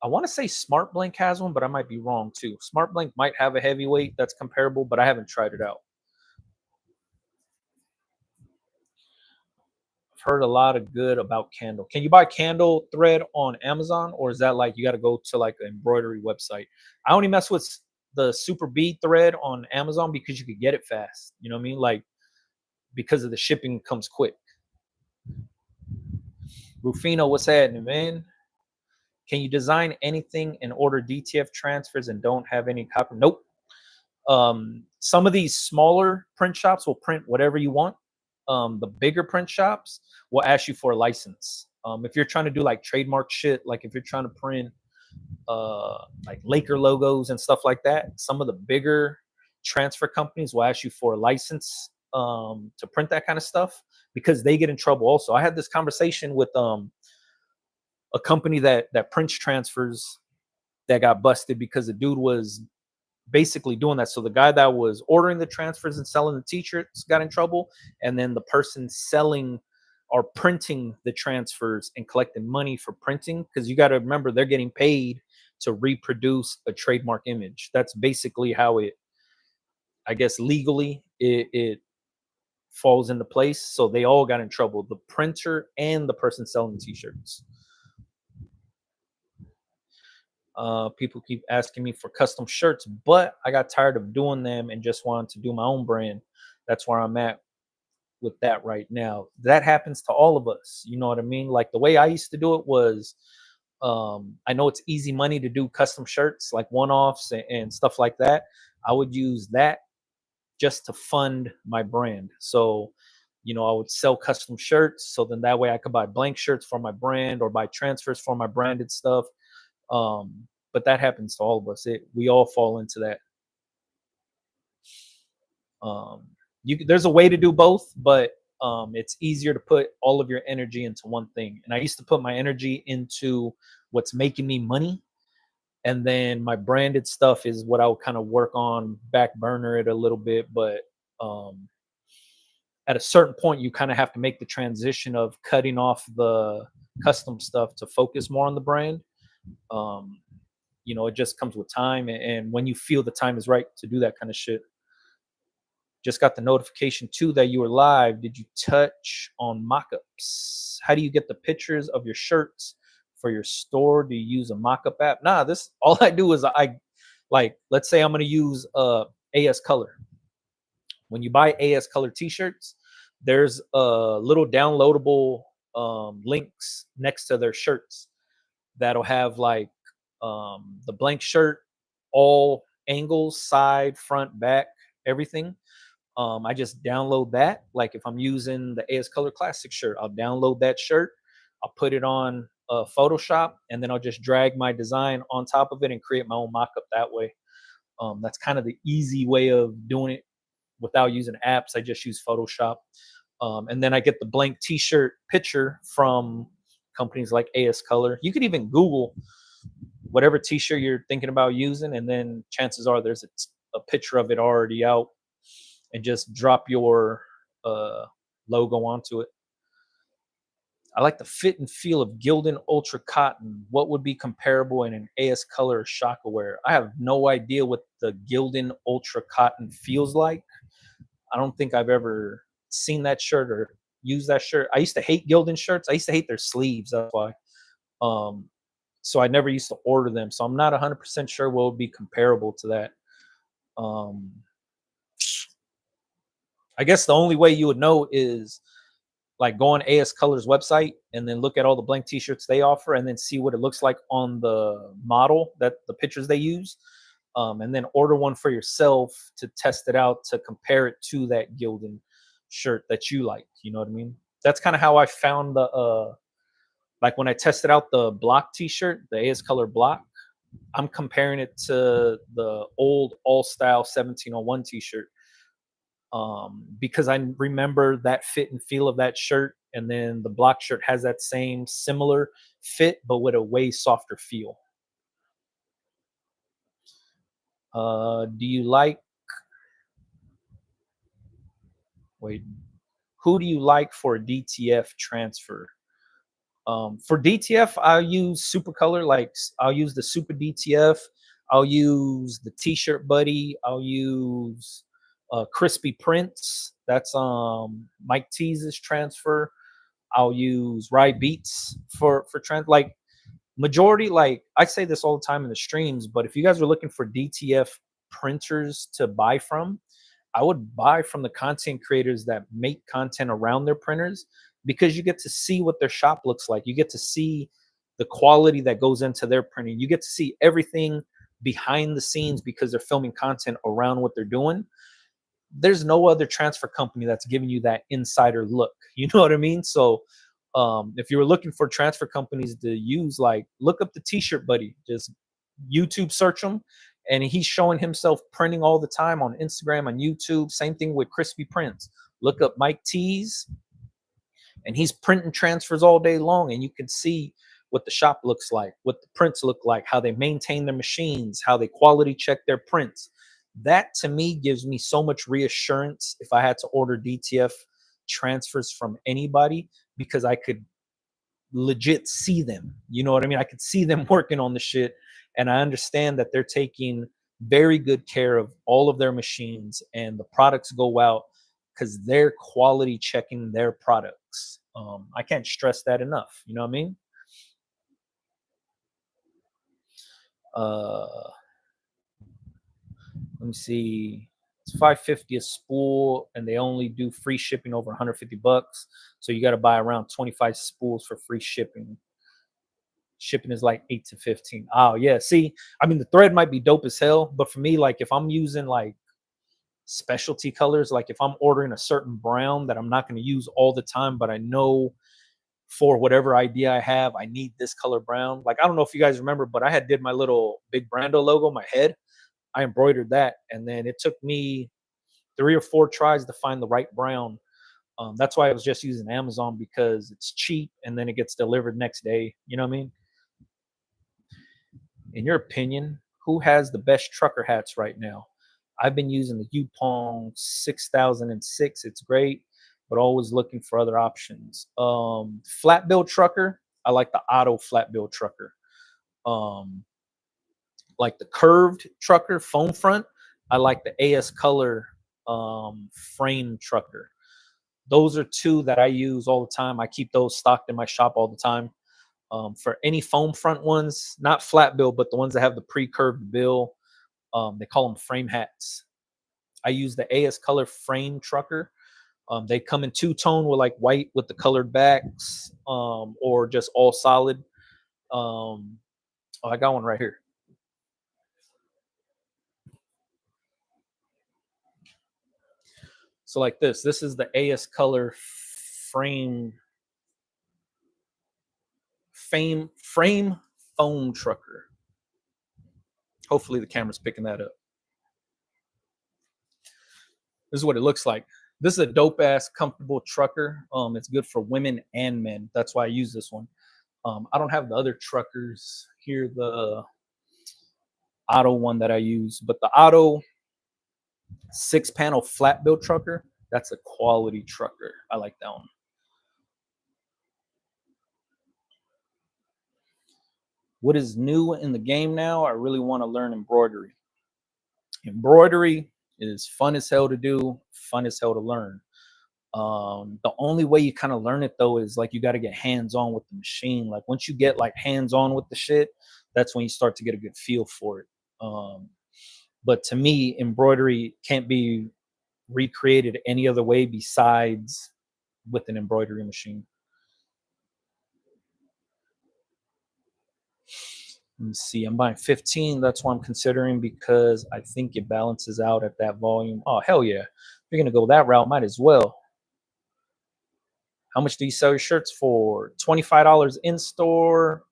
I want to say Smart Blank has one, but I might be wrong too. Smart Blank might have a heavyweight that's comparable, but I haven't tried it out. I've heard a lot of good about Candle. Can you buy Candle thread on Amazon, or is that like you got to go to like an embroidery website? I only mess with the Super Bead thread on Amazon because you could get it fast. You know what I mean? Like because of the shipping comes quick. Rufino, what's happening, man? Can you design anything and order DTF transfers and don't have any copy? Nope. Some of these smaller print shops will print whatever you want. The bigger print shops will ask you for a license. If you're trying to do like trademark shit, like if you're trying to print like Laker logos and stuff like that, some of the bigger transfer companies will ask you for a license to print that kind of stuff because they get in trouble. Also, I had this conversation with a company that prints transfers that got busted because the dude was basically doing that. So the guy that was ordering the transfers and selling the t-shirts got in trouble, and then the person selling or printing the transfers and collecting money for printing, because you got to remember they're getting paid to reproduce a trademark image. That's basically how it, I guess, legally it falls into place. So they all got in trouble, the printer and the person selling the t-shirts. People keep asking me for custom shirts, but I got tired of doing them and just wanted to do my own brand. That's where I'm at with that right now. That happens to all of us. You know what I mean? Like the way I used to do it was, I know it's easy money to do custom shirts, like one-offs and stuff like that. I would use that just to fund my brand. So, I would sell custom shirts. So then that way I could buy blank shirts for my brand or buy transfers for my branded stuff. But that happens to all of us. We all fall into that. Um, there's a way to do both, but it's easier to put all of your energy into one thing. And I used to put my energy into what's making me money, and then my branded stuff is what I would kind of work on, back burner it a little bit. But at a certain point, you kind of have to make the transition of cutting off the custom stuff to focus more on the brand. Um, it just comes with time, and when you feel the time is right to do that kind of shit. Just got the notification too that you were live. Did you touch on mockups? How do you get the pictures of your shirts for your store? Do you use a mockup app? Nah, this all I do is I like, let's say I'm gonna use AS Color. When you buy AS Color t-shirts, there's little downloadable links next to their shirts that'll have like the blank shirt, all angles, side, front, back, everything. I just download that. Like if I'm using the AS Color Classic shirt, I'll download that shirt. I'll put it on Photoshop, and then I'll just drag my design on top of it and create my own mockup that way. That's kind of the easy way of doing it without using apps. I just use Photoshop. And then I get the blank t-shirt picture from companies like AS Color. You could even Google whatever t-shirt you're thinking about using, and then chances are there's a picture of it already out, and just drop your logo onto it. I like the fit and feel of Gildan Ultra Cotton. What would be comparable in an AS Color Shockwear? I have no idea what the Gildan Ultra Cotton feels like. I don't think I've ever seen that shirt or used that shirt. I used to hate Gildan shirts. I used to hate their sleeves. That's why. So I never used to order them. So I'm not 100% sure what would be comparable to that. I guess the only way you would know is like go on AS Color's website and then look at all the blank t-shirts they offer, and then see what it looks like on the model, that the pictures they use. and then order one for yourself to test it out, to compare it to that Gildan shirt that you like. You know what I mean? That's kind of how I found the like when I tested out the block T-shirt, the AS Color block. I'm comparing it to the old All Style 1701 T-shirt, because I remember that fit and feel of that shirt, and then the block shirt has that same similar fit, but with a way softer feel. Do you like? Wait, who do you like for a DTF transfer? For DTF, I'll use Super Color. Like I'll use the Super DTF. I'll use the T-shirt Buddy. I'll use Crispy Prints. That's Mike T's transfer. I'll use Rye Beats for trans. Like majority, like I say this all the time in the streams, but if you guys are looking for DTF printers to buy from, I would buy from the content creators that make content around their printers, because you get to see what their shop looks like. You get to see the quality that goes into their printing. You get to see everything behind the scenes because they're filming content around what they're doing. There's no other transfer company that's giving you that insider look. You know what I mean? So if you were looking for transfer companies to use, like look up the T-shirt Buddy, just YouTube search them, and he's showing himself printing all the time on Instagram, on YouTube. Same thing with Crispy Prints. Look up Mike T's, and he's printing transfers all day long, and you can see what the shop looks like, what the prints look like, how they maintain their machines, how they quality check their prints. That to me gives me so much reassurance if I had to order DTF transfers from anybody, because I could legit see them. You know what I mean? I could see them working on the shit, and I understand that they're taking very good care of all of their machines, and the products go out because they're quality checking their products. I can't stress that enough. You know what I mean? Uh, let me see. It's 550 a spool, and they only do free shipping over 150 bucks. So you got to buy around 25 spools for free shipping. Shipping is like 8 to 15. Oh yeah. See, I mean the thread might be dope as hell, but for me, like if I'm using like specialty colors, like if I'm ordering a certain brown that I'm not going to use all the time, but I know for whatever idea I have, I need this color brown. Like I don't know if you guys remember, but I had did my little Big Brando logo on my head. I embroidered that, and then it took me 3 or 4 tries to find the right brown. That's why I was just using Amazon, because it's cheap and then it gets delivered next day. You know what I mean? In your opinion, who has the best trucker hats right now? I've been using the Yupong 6006. It's great, but always looking for other options. Flat bill trucker, I like the Otto flat bill trucker. Um, like the curved trucker, foam front, I like the AS Color frame trucker. Those are two that I use all the time. I keep those stocked in my shop all the time. For any foam front ones, not flat bill, but the ones that have the pre-curved bill, they call them frame hats. I use the AS Color frame trucker. They come in two-tone with like white with the colored backs, or just all solid. Oh, I got one right here. So like this is the AS Color frame frame foam trucker. Hopefully the camera's picking that up. This is what it looks like. This is a dope ass comfortable trucker. It's good for women and men. That's why I use this one. I don't have the other truckers here, the Otto one that I use, but the Otto 6-panel flat bill trucker, that's a quality trucker. I like that one. What is new in the game now? I really want to learn embroidery. Embroidery is fun as hell to do, fun as hell to learn. The only way you kind of learn it though is like you got to get hands on with the machine. Like once you get like hands on with the shit, that's when you start to get a good feel for it. But to me, embroidery can't be recreated any other way besides with an embroidery machine. Let me see. I'm buying 15. That's what I'm considering because I think it balances out at that volume. Oh, hell yeah. If you're going to go that route, might as well. How much do you sell your shirts for? $25 in store,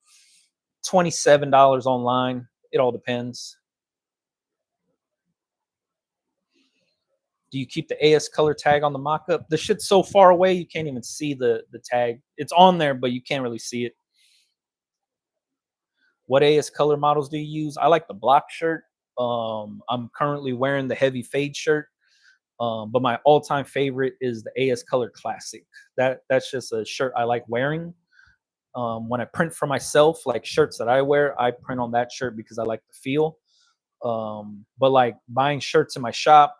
$27 online. It all depends. Do you keep the AS color tag on the mock-up? The shit's so far away you can't even see the tag. It's on there, but you can't really see it. What AS color models do you use? I like the block shirt. I'm currently wearing the heavy fade shirt. But my all-time favorite is the AS Color Classic. That's just a shirt I like wearing. When I print for myself, like shirts that I wear, I print on that shirt because I like the feel. But like buying shirts in my shop,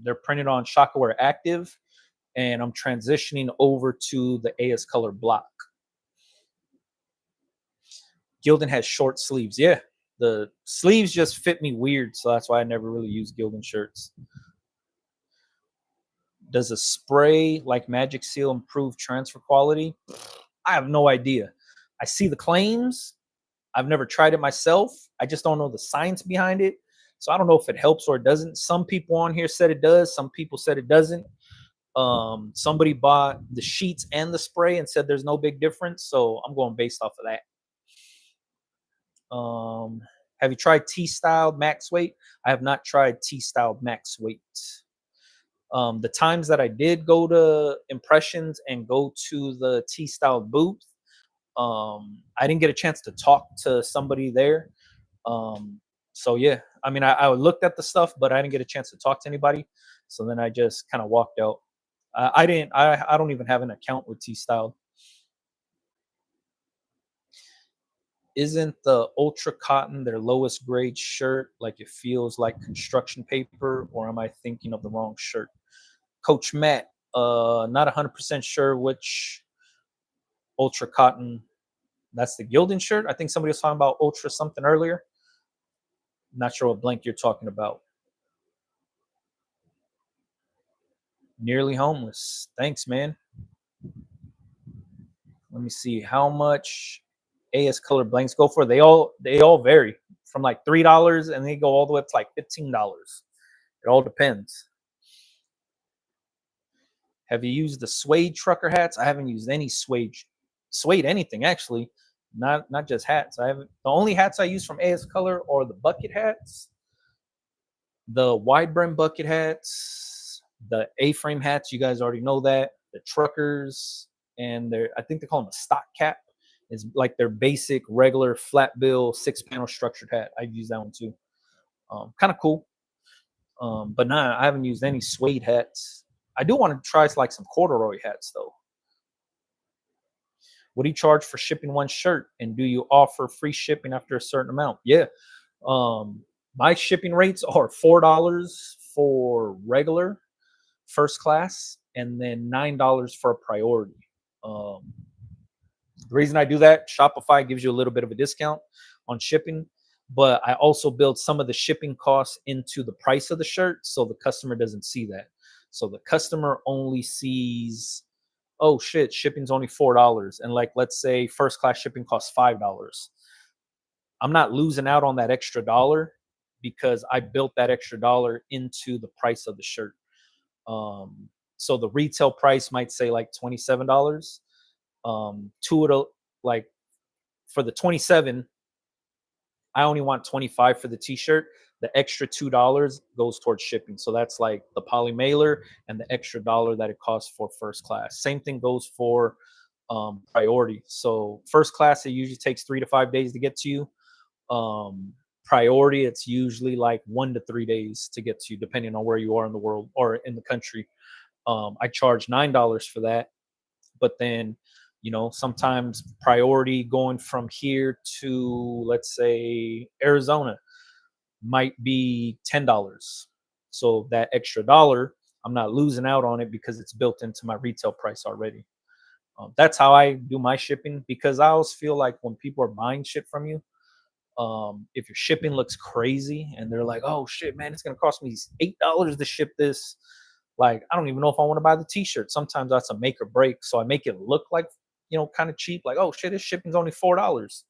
they're printed on Shopify Active, and I'm transitioning over to the AS Color Block. Gildan has short sleeves. Yeah, the sleeves just fit me weird, so that's why I never really use Gildan shirts. Does a spray like Magic Seal improve transfer quality? I have no idea. I see the claims. I've never tried it myself. I just don't know the science behind it. So I don't know if it helps or it doesn't. Some people on here said it does. Some people said it doesn't. Somebody bought the sheets and the spray and said there's no big difference. So I'm going based off of that. Have you tried T-styled max weight? I have not tried T-styled max weight. The times that I did go to impressions and go to the T-style booth, I didn't get a chance to talk to somebody there. So yeah, I mean, I looked at the stuff, but I didn't get a chance to talk to anybody. So then I just kind of walked out. I didn't. I don't even have an account with T-style. Isn't the ultra cotton their lowest grade shirt? Like it feels like construction paper, or am I thinking of the wrong shirt? Coach Matt, not 100% sure which ultra cotton. That's the Gildan shirt. I think somebody was talking about ultra something earlier. Not sure what blank you're talking about. Nearly homeless. Thanks, man. Let me see how much AS color blanks go for. They all vary from like $3 and they go all the way up to like $15. It all depends. Have you used the suede trucker hats? I haven't used any suede anything actually. Not just hats. I haven't. The only hats I use from AS Color are the bucket hats, the wide brim bucket hats, the A-frame hats. You guys already know that. The truckers, and I think they call them a stock cap. It's like their basic regular flat bill 6-panel structured hat. I've used that one too. Kind of cool. But nah, I haven't used any suede hats. I do want to try like some corduroy hats though. What do you charge for shipping one shirt? And do you offer free shipping after a certain amount? Yeah. My shipping rates are $4 for regular first class and then $9 for a priority. The reason I do that, Shopify gives you a little bit of a discount on shipping, but I also build some of the shipping costs into the price of the shirt so the customer doesn't see that. So the customer only sees, oh shit, shipping's only $4. And like, let's say first class shipping costs $5. I'm not losing out on that extra dollar because I built that extra dollar into the price of the shirt. So the retail price might say like $27. To it, like for the 27, I only want 25 for the t-shirt. The extra $2 goes towards shipping. So that's like the poly mailer and the extra dollar that it costs for first class. Same thing goes for priority. So first class, it usually takes 3 to 5 days to get to you. Priority, it's usually like 1 to 3 days to get to you, depending on where you are in the world or in the country. I charge $9 for that. But then, sometimes priority going from here to, let's say, Arizona might be $10. So that extra dollar, I'm not losing out on it because it's built into my retail price already. That's how I do my shipping, because I always feel like when people are buying shit from you, if your shipping looks crazy and they're like, oh shit, man, it's going to cost me $8 to ship this. Like, I don't even know if I want to buy the t-shirt. Sometimes that's a make or break. So I make it look like, kind of cheap. Like, oh shit, this shipping's only $4.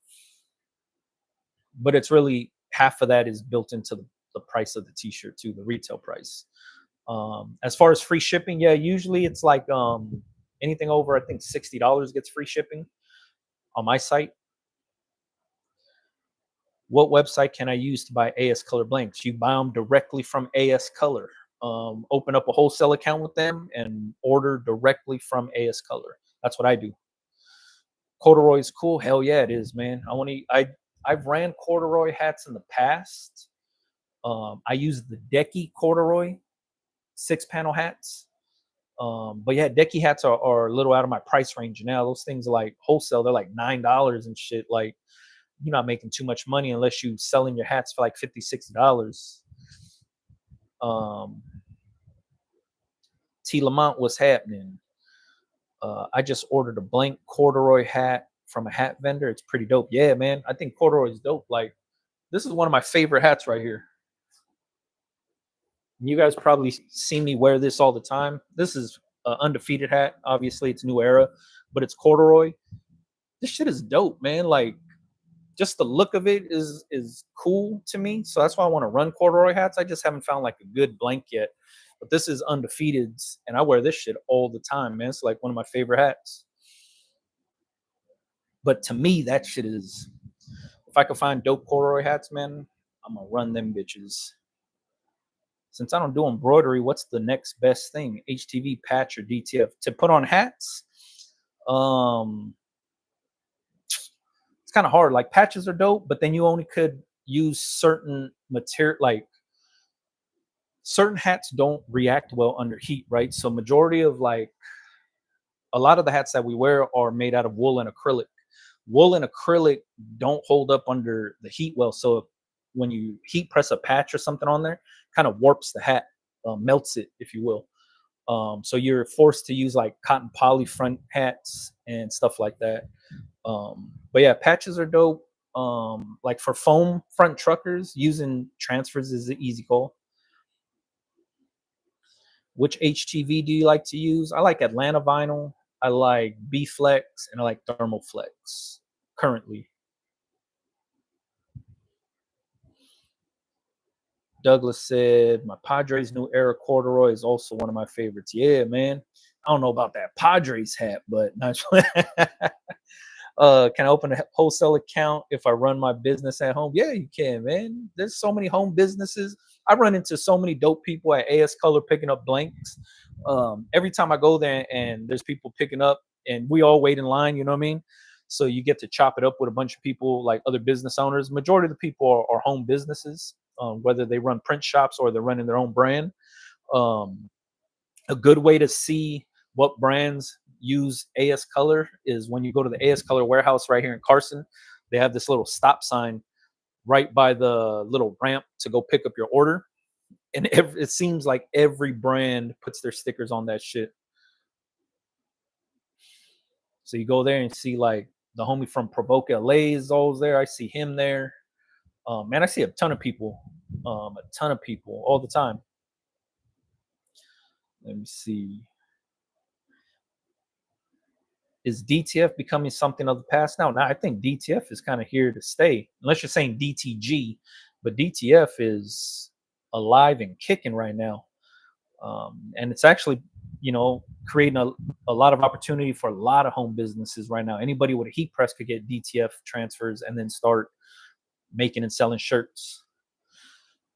but it's really half of that is built into the price of the t-shirt too, the retail price. As far as free shipping, yeah, usually it's like anything over I think $60 gets free shipping on my site. What website can I use to buy AS Color blanks? You buy them directly from AS Color. Open up a wholesale account with them and order directly from AS Color. That's what I do. Corduroy is cool. Hell yeah, it is, man. I've ran corduroy hats in the past. I use the Decky corduroy 6-panel hats. But yeah, Decky hats are a little out of my price range now. Those things are like wholesale, they're like $9 and shit. Like you're not making too much money unless you selling your hats for like $50, $60. Um, T Lamont, what's happening? I just ordered a blank corduroy hat from a hat vendor. It's pretty dope. Yeah, man. I think corduroy is dope. Like, this is one of my favorite hats right here. You guys probably see me wear this all the time. This is an undefeated hat. Obviously, it's new era, but it's corduroy. This shit is dope, man. Like, just the look of it is cool to me. So that's why I want to run corduroy hats. I just haven't found like a good blank yet. But this is undefeated, and I wear this shit all the time, man. It's like one of my favorite hats. But to me, that shit is. If I could find dope corduroy hats, man, I'm gonna run them bitches. Since I don't do embroidery, what's the next best thing? HTV, patch, or DTF to put on hats? Um, it's kind of hard. Like patches are dope, but then you only could use certain material. Like certain hats don't react well under heat, right? So majority of like a lot of the hats that we wear are made out of wool and acrylic. Wool and acrylic don't hold up under the heat well. So when you heat press a patch or something on there, kind of warps the hat, melts it, if you will. So you're forced to use like cotton poly front hats and stuff like that. But yeah, patches are dope. Like for foam front truckers, using transfers is an easy call. Which HTV do you like to use? I like Atlanta vinyl. I like B Flex and I like Thermal Flex currently. Douglas said, my Padres New Era corduroy is also one of my favorites. Yeah, man. I don't know about that Padres hat, but nice. Can I open a wholesale account if I run my business at home? Yeah, you can, man. There's so many home businesses. I run into so many dope people at AS Color picking up blanks. Every time I go there and there's people picking up and we all wait in line, you know what I mean? So you get to chop it up with a bunch of people like other business owners. Majority of the people are home businesses, whether they run print shops or they're running their own brand. Um, a good way to see what brands use AS Color is when you go to the AS Color warehouse right here in Carson. They have this little stop sign right by the little ramp to go pick up your order. And it seems like every brand puts their stickers on that shit. So you go there and see like the homie from Provoke LA is always there. I see him there. Man, I see a ton of people all the time. Let me see. Is DTF becoming something of the past now? Now, I think DTF is kind of here to stay, unless you're saying DTG, but DTF is alive and kicking right now. And it's actually, creating a lot of opportunity for a lot of home businesses right now. Anybody with a heat press could get DTF transfers and then start making and selling shirts.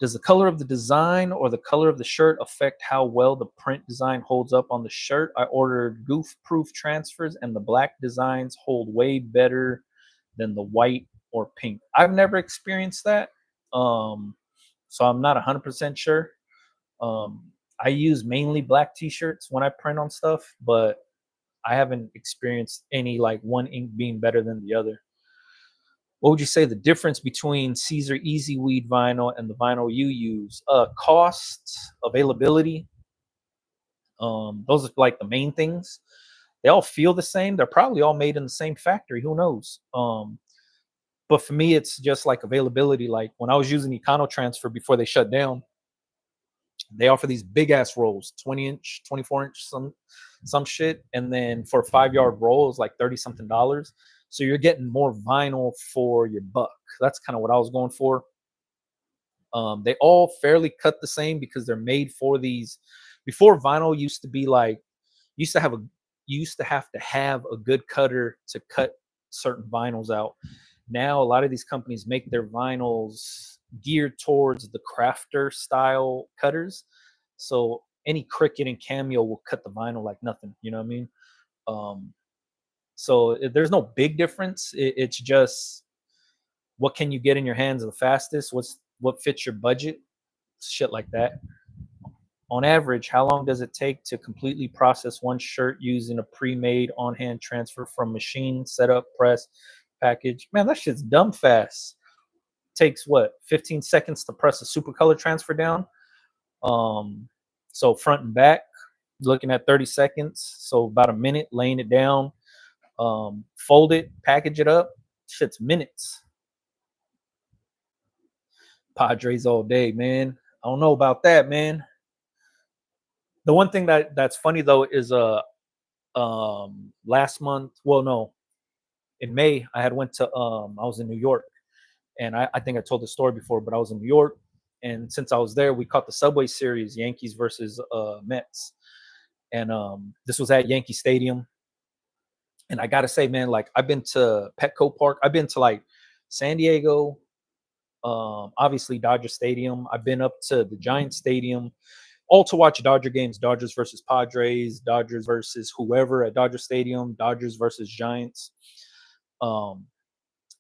Does the color of the design or the color of the shirt affect how well the print design holds up on the shirt? I ordered goof-proof transfers, and the black designs hold way better than the white or pink. I've never experienced that, so I'm not 100% sure. I use mainly black T-shirts when I print on stuff, but I haven't experienced any like one ink being better than the other. What would you say the difference between Caesar Easy Weed vinyl and the vinyl you use? Cost, availability. Those are like the main things. They all feel the same. They're probably all made in the same factory. Who knows? But for me, it's just like availability. Like when I was using Econo Transfer before they shut down, they offer these big ass rolls, 20-inch, 24-inch, some shit, and then for a 5-yard roll is like $30 something. So you're getting more vinyl for your buck. That's kind of what I was going for. They all fairly cut the same because they're made for these. Before, vinyl used to be like, used to have a you used to have a good cutter to cut certain vinyls out. Now a lot of these companies make their vinyls geared towards the crafter style cutters. So any Cricut and Cameo will cut the vinyl like nothing. You know what I mean? Um, so there's no big difference. It's just what can you get in your hands the fastest? What fits your budget? Shit like that. On average, how long does it take to completely process one shirt using a pre-made on-hand transfer from machine, setup, press, package? Man, that shit's dumb fast. Takes what, 15 seconds to press a super color transfer down? Um, so front and back, looking at 30 seconds. So about a minute laying it down, fold it, package it up. Shit's minutes. Padres all day, man. I don't know about that, man. The one thing that's funny though is last month, well no, in May I had went to I was in New York, and I think I told the story before, but I was in New York, and since I was there, we caught the Subway Series, Yankees versus Mets, and this was at Yankee Stadium. And I gotta say, man, like I've been to Petco Park, I've been to like San Diego, obviously Dodger Stadium. I've been up to the Giant Stadium, all to watch Dodger games, Dodgers versus Padres, Dodgers versus whoever at Dodger Stadium, Dodgers versus Giants. Um,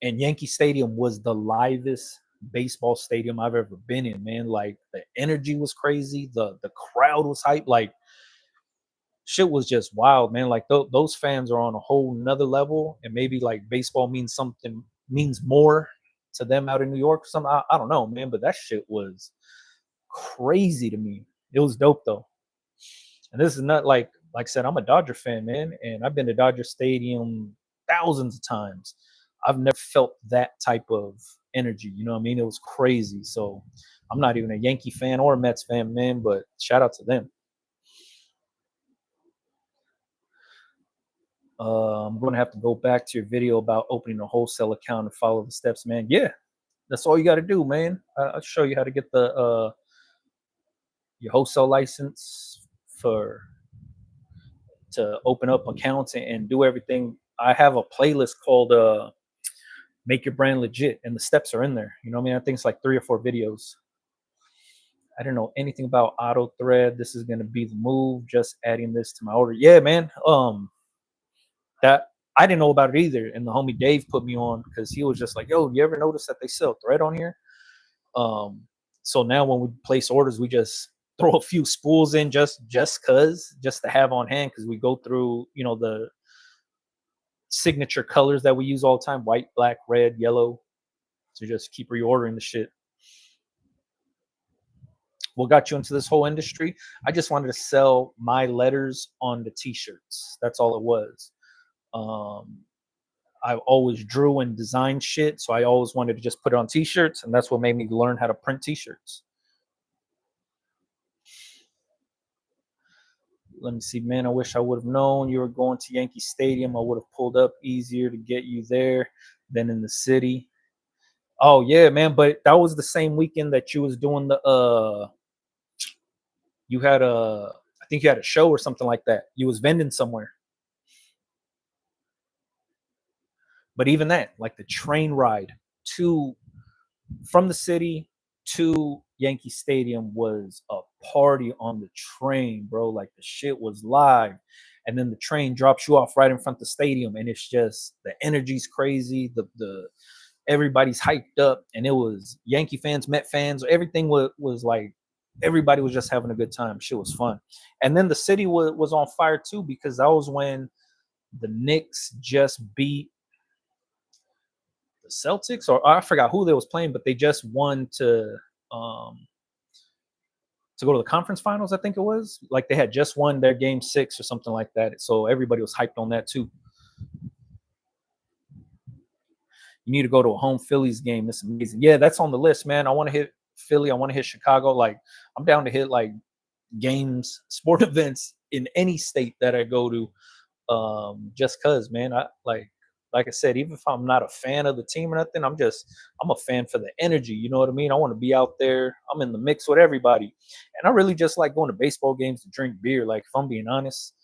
and Yankee Stadium was the livest baseball stadium I've ever been in, man. Like the energy was crazy, the crowd was hype, like shit was just wild, man. Like those fans are on a whole nother level, and maybe like baseball means more to them out in New York. Some I don't know, man, but that shit was crazy to me. It was dope though. And this is not like I said, I'm a Dodger fan, man, and I've been to Dodger Stadium thousands of times. I've never felt that type of energy. You know what I mean? It was crazy. So I'm not even a Yankee fan or a Mets fan, man, but shout out to them. I'm going to have to go back to your video about opening a wholesale account and follow the steps, man. Yeah, that's all you got to do, man. I'll show you how to get the your wholesale license for to open up accounts and do everything. I have a playlist called "Make Your Brand Legit," and the steps are in there. You know what I mean? I think it's like 3 or 4 videos. I don't know anything about auto thread. This is gonna be the move. Just adding this to my order. Yeah, man. That I didn't know about it either, and the homie Dave put me on because he was just like, "Yo, you ever notice that they sell thread on here?" Um, so now when we place orders, we just throw a few spools in just to have on hand because we go through the signature colors that we use all the time: white, black, red, yellow. To just keep reordering the shit. What got you into this whole industry? I just wanted to sell my letters on the t-shirts. That's all it was. Um, I always drew and designed shit, so I always wanted to just put it on t-shirts, and that's what made me learn how to print t-shirts. Let me see, man. I wish I would have known you were going to Yankee Stadium. I would have pulled up easier to get you there than in the city. Oh yeah, man. But that was the same weekend that you was doing the you had a I think you had a show or something like that. You was vending somewhere. But even that, like the train ride to from the city to Yankee Stadium was a party on the train, bro. Like the shit was live. And then the train drops you off right in front of the stadium, and it's just the energy's crazy. The everybody's hyped up, and it was Yankee fans, Met fans, everything was like everybody was just having a good time. Shit was fun. And then the city was on fire too, because that was when the Knicks just beat the Celtics, or I forgot who they was playing, but they just won um to go to the conference finals. I think it was like they had just won their game 6 or something like that. So everybody was hyped on that too. You need to go to a home Phillies game. It's amazing. Yeah, that's on the list, man. I want to hit Philly. I want to hit Chicago. Like I'm down to hit like games, sport events in any state that I go to. Just cause, man, I like. like I said, even if I'm not a fan of the team or nothing, I'm a fan for the energy. You know what I mean? I want to be out there. I'm in the mix with everybody, and I really just like going to baseball games to drink beer. Like if I'm being honest,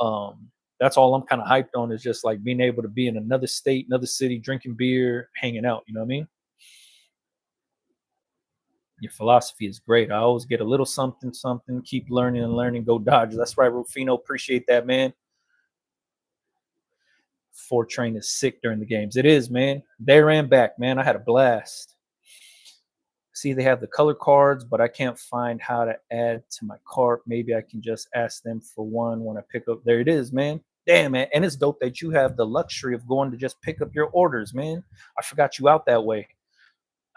um, that's all I'm kind of hyped on is just like being able to be in another state, another city, drinking beer, hanging out. You know what I mean? Your philosophy is great. I always get a little something, something. Keep learning and learning. Go Dodgers. That's right, Rufino. Appreciate that, man. Ford train is sick during the games. It is, man. They ran back, man. I had a blast. See, they have the color cards, but I can't find how to add to my cart. Maybe I can just ask them for one when I pick up. There it is, man. Damn, man. And it's dope that you have the luxury of going to just pick up your orders, man. I forgot you out that way.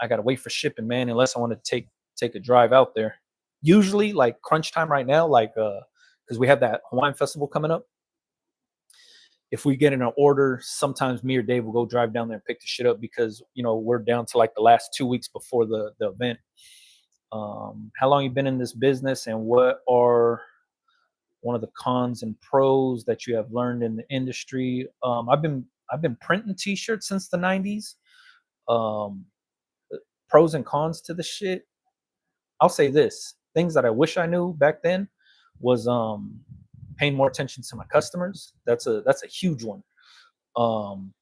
I gotta wait for shipping, man, unless I want to take a drive out there. Usually, like crunch time right now, like because we have that Hawaiian festival coming up. If we get in an order, sometimes me or Dave will go drive down there and pick the shit up because we're down to like the last 2 weeks before the event. How long you been in this business, and what are one of the cons and pros that you have learned in the industry? I've been printing T-shirts since the '90s. Um, Pros and cons to the shit. I'll say this: things that I wish I knew back then was paying more attention to my customers. That's a huge one. Um,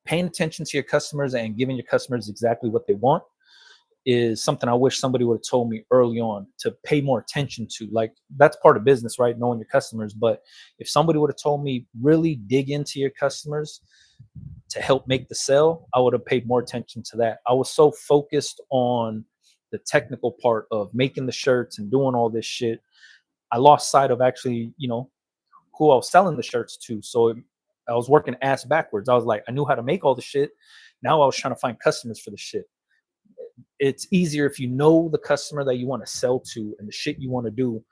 Paying attention to your customers and giving your customers exactly what they want is something I wish somebody would have told me early on to pay more attention to. Like that's part of business, right? Knowing your customers. But if somebody would have told me really dig into your customers to help make the sale, I would have paid more attention to that. I was so focused on the technical part of making the shirts and doing all this shit. I lost sight of actually, who I was selling the shirts to. So I was working ass backwards. I was like, I knew how to make all the shit. Now I was trying to find customers for the shit. It's easier if you know the customer that you want to sell to and the shit you want to do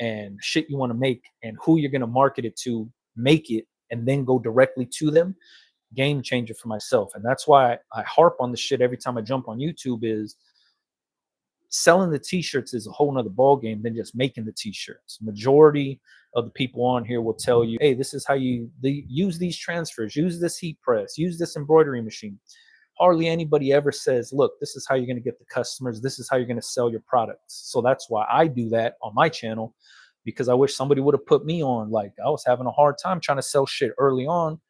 and shit you want to make and who you're going to market it to, make it, and then go directly to them. Game changer for myself. And that's why I harp on the shit every time I jump on YouTube is selling the t-shirts is a whole nother ball game than just making the t-shirts. Majority of the people on here will tell you, hey, this is how you use these transfers, use this heat press, use this embroidery machine. Hardly anybody ever says, look, this is how you're going to get the customers, this is how you're going to sell your products. So that's why I do that on my channel, because I wish somebody would have put me on. Like I was having a hard time trying to sell shit early on.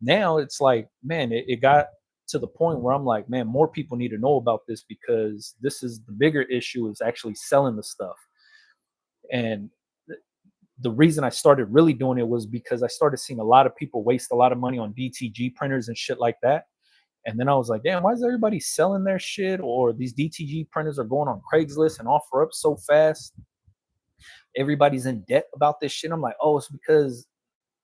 Now it's like, man, it got to the point where I'm like, man, more people need to know about this, because this is the bigger issue, is actually selling the stuff. And the reason I started really doing it was because I started seeing a lot of people waste a lot of money on DTG printers and shit like that. And then I was like, damn, why is everybody selling their shit? Or these DTG printers are going on Craigslist and offer up so fast. Everybody's in debt about this shit. I'm like, oh, it's because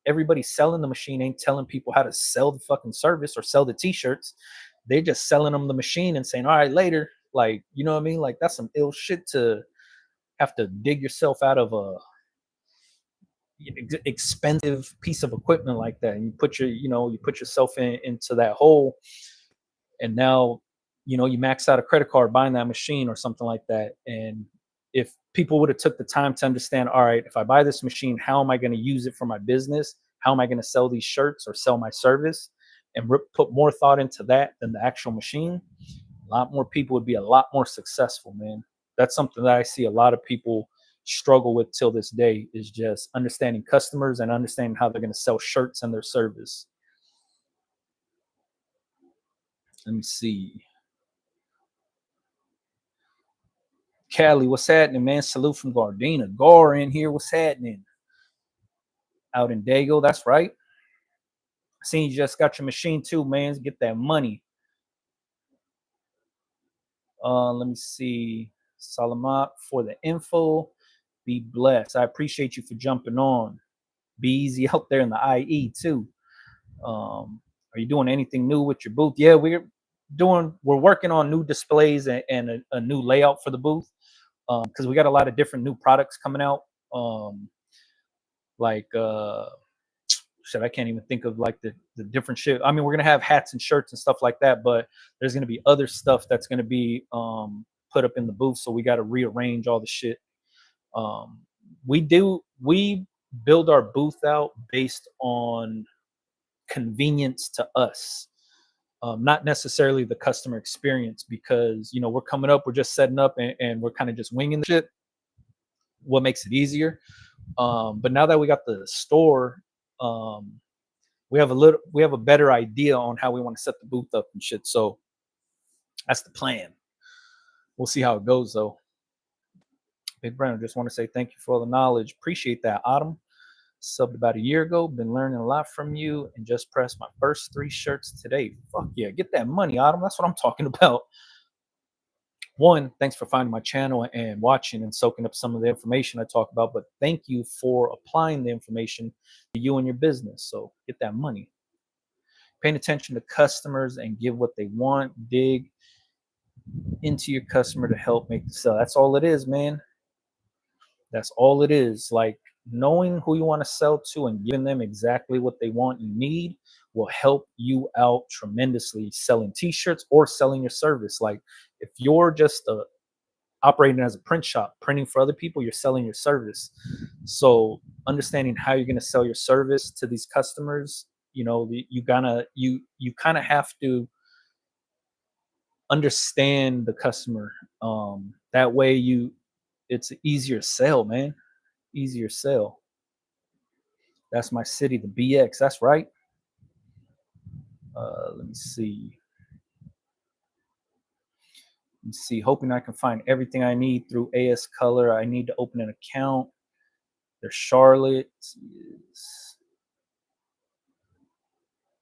everybody selling the machine ain't telling people how to sell the fucking service or sell the t-shirts. They're just selling them the machine and saying, all right, later. Like, you know what I mean? Like that's some ill shit to have to dig yourself out of a expensive piece of equipment like that. And you put yourself into that hole. And now, you max out a credit card buying that machine or something like that. And if people would have took the time to understand, all right, if I buy this machine, how am I going to use it for my business? How am I going to sell these shirts or sell my service? And put more thought into that than the actual machine, a lot more people would be a lot more successful, man. That's something that I see a lot of people struggle with till this day, is just understanding customers and understanding how they're going to sell shirts and their service. Let me see. Cali, what's happening, man? Salute from Gardena. Gar in here, what's happening? Out in Dago, that's right. Seen you just got your machine too, man. Get that money. Let me see. Salamat for the info. Be blessed. I appreciate you for jumping on. Be easy out there in the IE too. Are you doing anything new with your booth? Yeah, we're working on new displays and a new layout for the booth. Because we got a lot of different new products coming out. Like shit, I can't even think of like the different shit. I mean, we're gonna have hats and shirts and stuff like that, but there's gonna be other stuff that's gonna be put up in the booth. So we got to rearrange all the shit. Um, we build our booth out based on convenience to us, not necessarily the customer experience, because we're coming up, we're just setting up, and we're kind of just winging the shit. What makes it easier? But now that we got the store, um, we have a better idea on how we want to set the booth up and shit. So that's the plan. We'll see how it goes though. Big Brandon, just want to say thank you for all the knowledge. Appreciate that, Autumn. Subbed about a year ago. Been learning a lot from you and just pressed my first 3 shirts today. Fuck yeah, get that money, Autumn. That's what I'm talking about. One, thanks for finding my channel and watching and soaking up some of the information I talk about. But thank you for applying the information to you and your business. So get that money. Paying attention to customers and give what they want. Dig into your customer to help make the sale. That's all it is, man. That's all it is. Like, knowing who you want to sell to and giving them exactly what they want and need will help you out tremendously selling t-shirts or selling your service. Like, if you're just operating as a print shop, printing for other people, you're selling your service. So understanding how you're going to sell your service to these customers, you kind of have to understand the customer. That way it's an easier sell, man. Easier sell. That's my city, the BX. That's right. Let me see. Let me see. Hoping I can find everything I need through AS Color. I need to open an account. They're Charlotte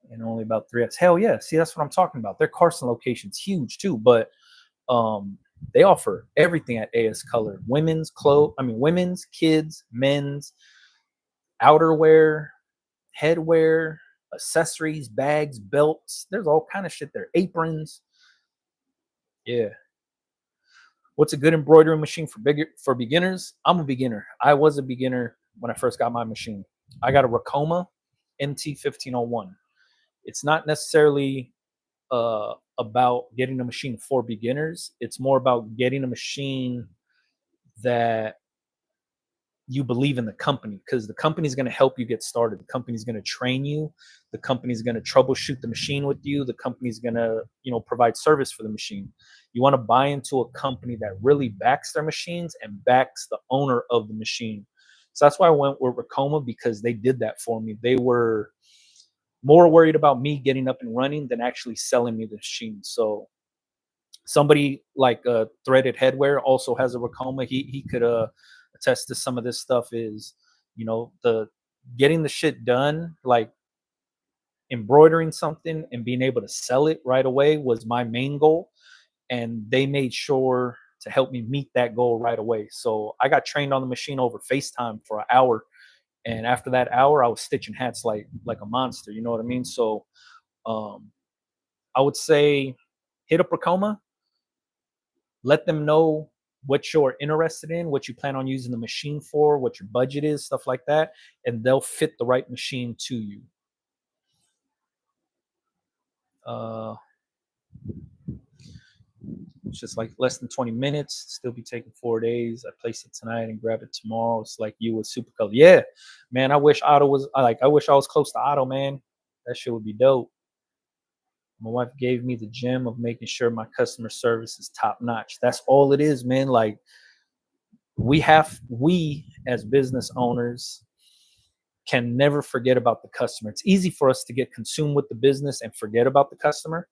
and only about 3x. Hell yeah. See, that's what I'm talking about. Their Carson location's huge too, but they offer everything at AS Color. Women's clothes, women's, kids, men's, outerwear, headwear, accessories, bags, belts. There's all kind of shit there. Aprons. Yeah. What's a good embroidery machine for beginners? I'm a beginner. I was a beginner when I first got my machine. I got a Racoma MT1501. It's not necessarily about getting a machine for beginners. It's more about getting a machine that you believe in the company, because the company's going to help you get started. The company's going to train you. The company's going to troubleshoot the machine with you. The company's going to, provide service for the machine. You want to buy into a company that really backs their machines and backs the owner of the machine. So that's why I went with Racoma, because they did that for me. They were more worried about me getting up and running than actually selling me the machine. So somebody like Threaded Headwear also has a Racoma. He could attest to some of this stuff. Is the getting the shit done, like embroidering something and being able to sell it right away was my main goal, and they made sure to help me meet that goal right away. So I got trained on the machine over FaceTime for an hour, and after that hour I was stitching hats like a monster, you know what I mean? So I would say hit up Racoma, let them know what you're interested in, what you plan on using the machine for, what your budget is, stuff like that, and they'll fit the right machine to you. It's just like less than 20 minutes, still be taking 4 days. I place it tonight and grab it tomorrow. It's like you with Supercolor. Yeah, man, I wish I wish I was close to Otto, man. That shit would be dope. My wife gave me the gem of making sure my customer service is top notch. That's all it is, man. Like, we as business owners can never forget about the customer. It's easy for us to get consumed with the business and forget about the customer,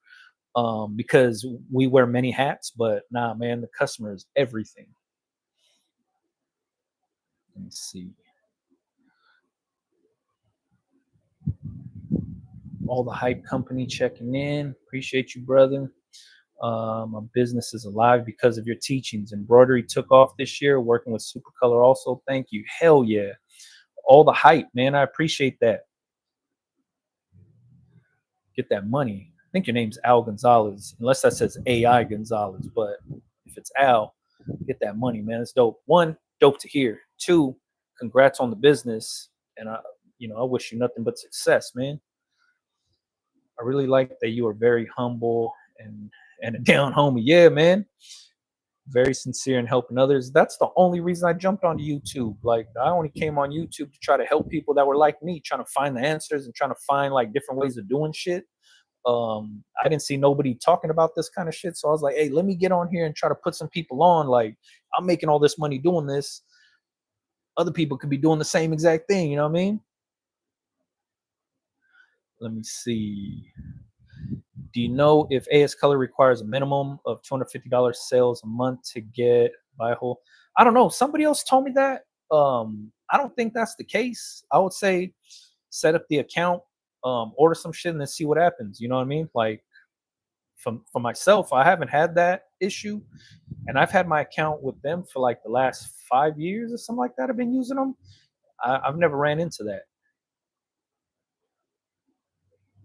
because we wear many hats. But nah, man, the customer is everything. Let me see. All the Hype Company checking in. Appreciate you, brother. My business is alive because of your teachings. Embroidery took off this year, working with Supercolor also. Thank you. Hell yeah. All the hype, man. I appreciate that. Get that money. I think your name's Al Gonzalez, unless that says AI Gonzalez. But if it's Al, get that money, man. It's dope. One, dope to hear. Two, congrats on the business. And I wish you nothing but success, man. I really like that you are very humble and a down homie. Yeah, man. Very sincere in helping others. That's the only reason I jumped onto YouTube. Like I only came on YouTube to try to help people that were like me, trying to find the answers and trying to find like different ways of doing shit. I didn't see nobody talking about this kind of shit, so I was like, hey, let me get on here and try to put some people on. Like I'm making all this money doing this. Other people could be doing the same exact thing. You know what I mean? Let me see. Do you know if AS Color requires a minimum of $250 sales a month to get buy a whole? I don't know. Somebody else told me that. I don't think that's the case. I would say set up the account, order some shit, and then see what happens. You know what I mean? Like for myself, I haven't had that issue, and I've had my account with them for like the last 5 years or something like that. I've been using them. I've never ran into that.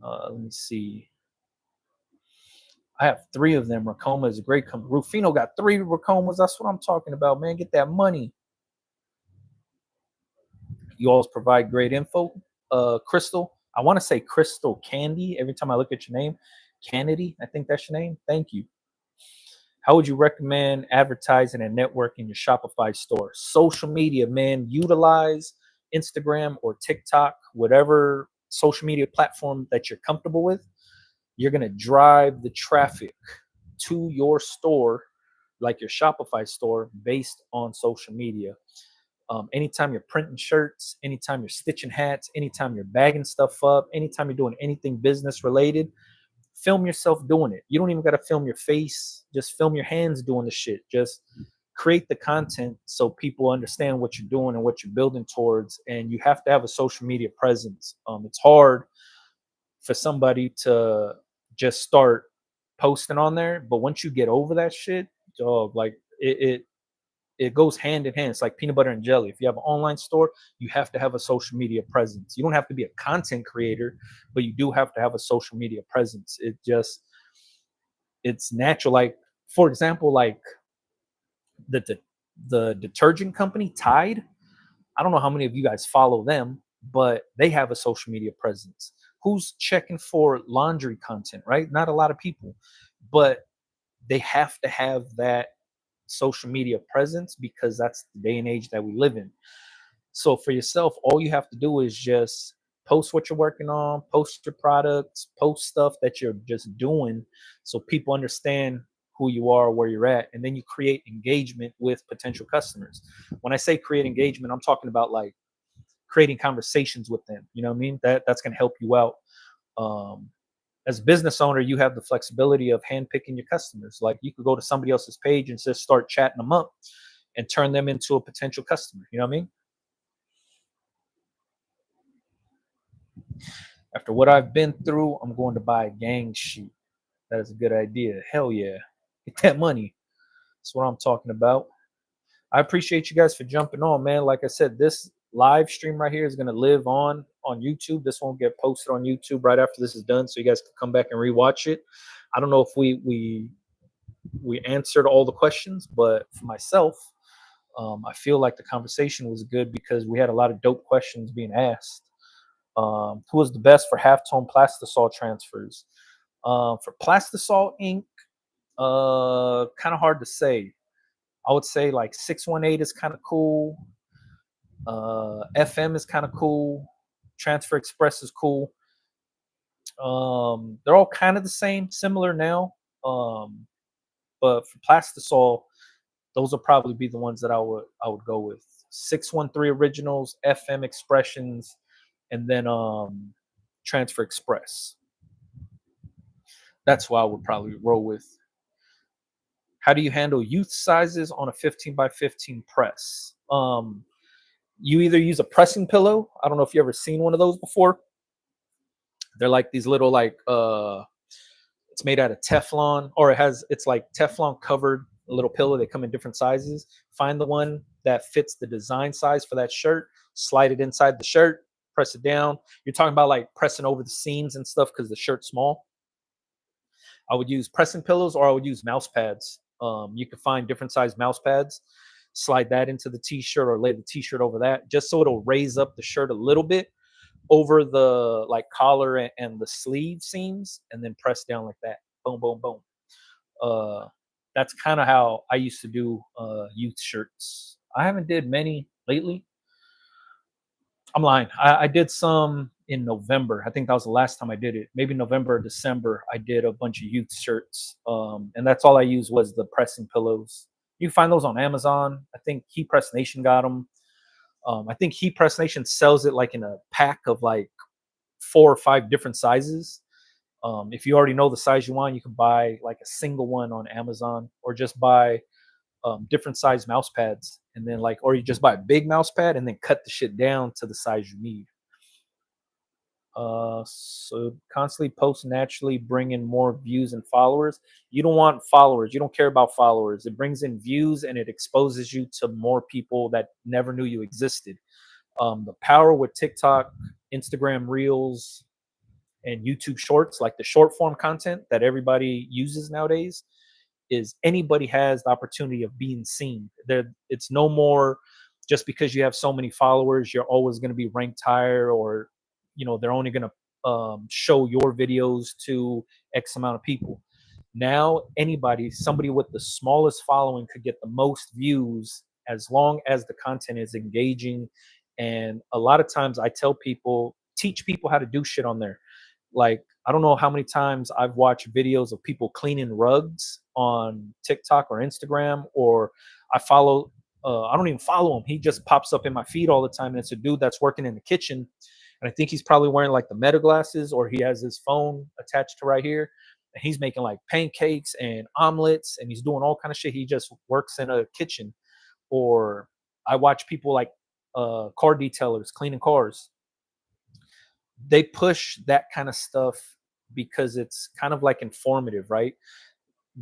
Let me see. I have three of them. Racoma is a great company. Rufino got three Racomas. That's what I'm talking about, man. Get that money. You always provide great info. Crystal, I want to say Crystal Candy. Every time I look at your name, Kennedy, I think that's your name. Thank you. How would you recommend advertising and networking your Shopify store? Social media, man. Utilize Instagram or TikTok, whatever social media platform that you're comfortable with. You're going to drive the traffic to your store, like your Shopify store, based on social media. Anytime you're printing shirts, anytime you're stitching hats, anytime you're bagging stuff up, anytime you're doing anything business related, film yourself doing it. You don't even got to film your face, just film your hands doing the shit. Just create the content so people understand what you're doing and what you're building towards. And you have to have a social media presence. It's hard for somebody to just start posting on there, but once you get over that shit, dog, like it goes hand in hand. It's like peanut butter and jelly. If you have an online store, you have to have a social media presence. You don't have to be a content creator, but you do have to have a social media presence. It's natural. Like for example, like the the detergent company Tide. I don't know how many of you guys follow them, but they have a social media presence. Who's checking for laundry content, right? Not a lot of people, but they have to have that social media presence because that's the day and age that we live in. So for yourself, all you have to do is just post what you're working on, post your products, post stuff that you're just doing so people understand who you are, where you're at, and then you create engagement with potential customers. When I say create engagement, I'm talking about like creating conversations with them. You know what I mean? That's going to help you out. Um, as a business owner, you have the flexibility of handpicking your customers. Like you could go to somebody else's page and just start chatting them up and turn them into a potential customer. You know what I mean? After what I've been through, I'm going to buy a gang sheet. That is a good idea. Hell yeah. Get that money. That's what I'm talking about. I appreciate you guys for jumping on, man. Like I said, this live stream right here is going to live on YouTube. This won't get posted on YouTube right after this is done, so you guys can come back and rewatch it. I don't know if we answered all the questions, but for myself, I feel like the conversation was good because we had a lot of dope questions being asked. Who was the best for halftone plastisol transfers? For plastisol ink, kind of hard to say. I would say like 618 is kind of cool. FM is kind of cool. Transfer Express is cool. They're all kind of the same, similar now. Um, but for plastisol, those will probably be the ones that I would go with. 613 originals, FM expressions, and then Transfer Express. That's what I would probably roll with. How do you handle youth sizes on a 15 by 15 press? You either use a pressing pillow. I don't know if you ever seen one of those before. They're like these little like it's made out of Teflon, or it's like Teflon covered little pillow. They come in different sizes. Find the one that fits the design size for that shirt, slide it inside the shirt, press it down. You're talking about like pressing over the seams and stuff because the shirt's small. I would use pressing pillows or I would use mouse pads. You can find different size mouse pads. Slide that into the t-shirt or lay the t-shirt over that just so it'll raise up the shirt a little bit over the like collar and the sleeve seams, and then press down like that. Boom, boom, boom. Uh, That's kind of how I used to do youth shirts. I haven't did many lately. I'm lying. I did some in November. I think that was the last time I did it. Maybe November or December. I did a bunch of youth shirts, and that's all I used was the pressing pillows. You can find those on Amazon. I think Heat Press Nation got them. I think Heat Press Nation sells it like in a pack of like 4 or 5 different sizes. If you already know the size you want, you can buy like a single one on Amazon, or just buy different size mouse pads, and then like, or you just buy a big mouse pad and then cut the shit down to the size you need. So constantly post naturally bring in more views and followers. You don't want followers. You don't care about followers. It brings in views and it exposes you to more people that never knew you existed. The power with TikTok, Instagram Reels, and YouTube Shorts, like the short form content that everybody uses nowadays, is anybody has the opportunity of being seen. There, it's no more just because you have so many followers, you're always going to be ranked higher, or they're only going to show your videos to X amount of people. Now, anybody, somebody with the smallest following, could get the most views as long as the content is engaging. And a lot of times, I tell people, teach people how to do shit on there. Like, I don't know how many times I've watched videos of people cleaning rugs on TikTok or Instagram, or I follow, I don't even follow him. He just pops up in my feed all the time. And it's a dude that's working in the kitchen. And I think he's probably wearing like the meta glasses, or he has his phone attached to right here. And he's making like pancakes and omelets, and he's doing all kind of shit. He just works in a kitchen. Or I watch people like car detailers cleaning cars. They push that kind of stuff because it's kind of like informative, right?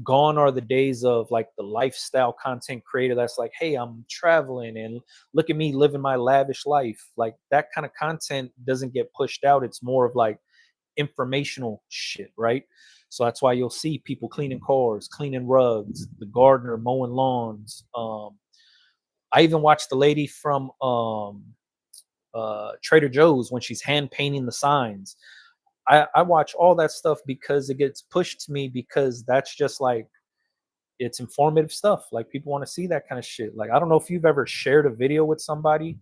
Gone are the days of like the lifestyle content creator that's like, hey, I'm traveling and look at me living my lavish life. Like, that kind of content doesn't get pushed out. It's more of like informational shit, right? So that's why you'll see people cleaning cars, cleaning rugs, the gardener mowing lawns. I even watched the lady from Trader Joe's when she's hand painting the signs. I watch all that stuff because it gets pushed to me, because that's just like, it's informative stuff. Like, people want to see that kind of shit. Like, I don't know if you've ever shared a video with somebody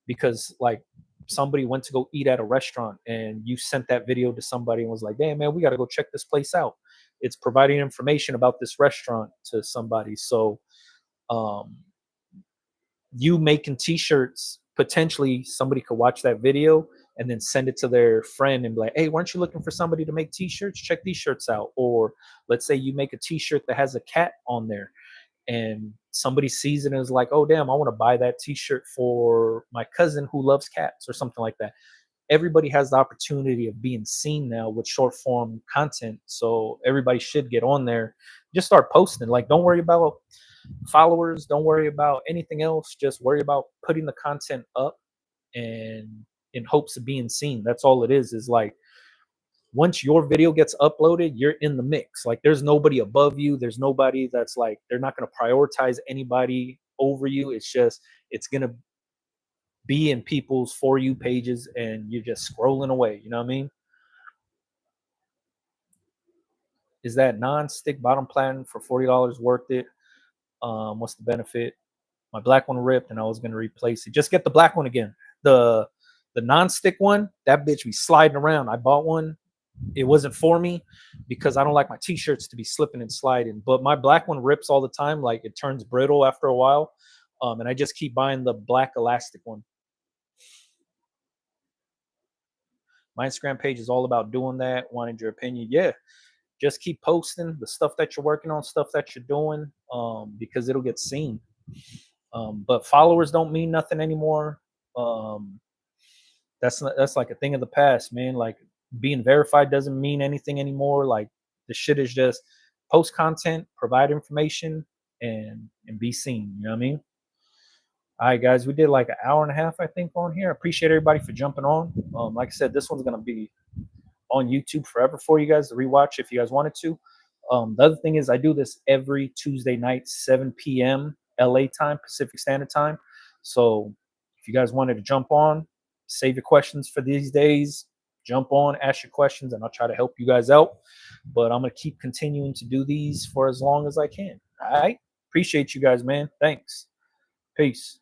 because like somebody went to go eat at a restaurant and you sent that video to somebody and was like, damn man, we got to go check this place out. It's providing information about this restaurant to somebody. So um you making t-shirts, potentially somebody could watch that video and then send it to their friend and be like, hey, weren't you looking for somebody to make t-shirts? Check these shirts out. Or let's say you make a t-shirt that has a cat on there, and somebody sees it and is like, oh damn, I want to buy that t-shirt for my cousin who loves cats, or something like that. Everybody has the opportunity of being seen now with short form content. So everybody should get on there, just start posting. Like, don't worry about followers, don't worry about anything else, just worry about putting the content up, and in hopes of being seen. That's all it is like, once your video gets uploaded, you're in the mix. Like, there's nobody above you, there's nobody that's like, they're not going to prioritize anybody over you. It's just, it's going to be in people's for you pages, and you're just scrolling away. You know what I mean? Is that non-stick bottom platen for $40 worth it? What's the benefit? My black one ripped and I was going to replace it. Just get the black one again. The non-stick one, that bitch be sliding around. I bought one. It wasn't for me because I don't like my t-shirts to be slipping and sliding. But my black one rips all the time. Like, it turns brittle after a while. And I just keep buying the black elastic one. My Instagram page is all about doing that. Wanted your opinion. Yeah. Just keep posting the stuff that you're working on, stuff that you're doing, because it'll get seen. But followers don't mean nothing anymore. Um, that's like a thing of the past, man. Like, being verified doesn't mean anything anymore. Like, the shit is just post content, provide information, and be seen. You know what I mean? All right, guys, we did like an hour and a half, I think, on here. I appreciate everybody for jumping on. Like I said, this one's gonna be on YouTube forever for you guys to rewatch if you guys wanted to. The other thing is, I do this every Tuesday night, 7 p.m. LA time, Pacific Standard Time. So if you guys wanted to jump on, save your questions for these days, jump on, ask your questions, and I'll try to help you guys out. But I'm going to keep continuing to do these for as long as I can. I appreciate you guys, man. Thanks. Peace.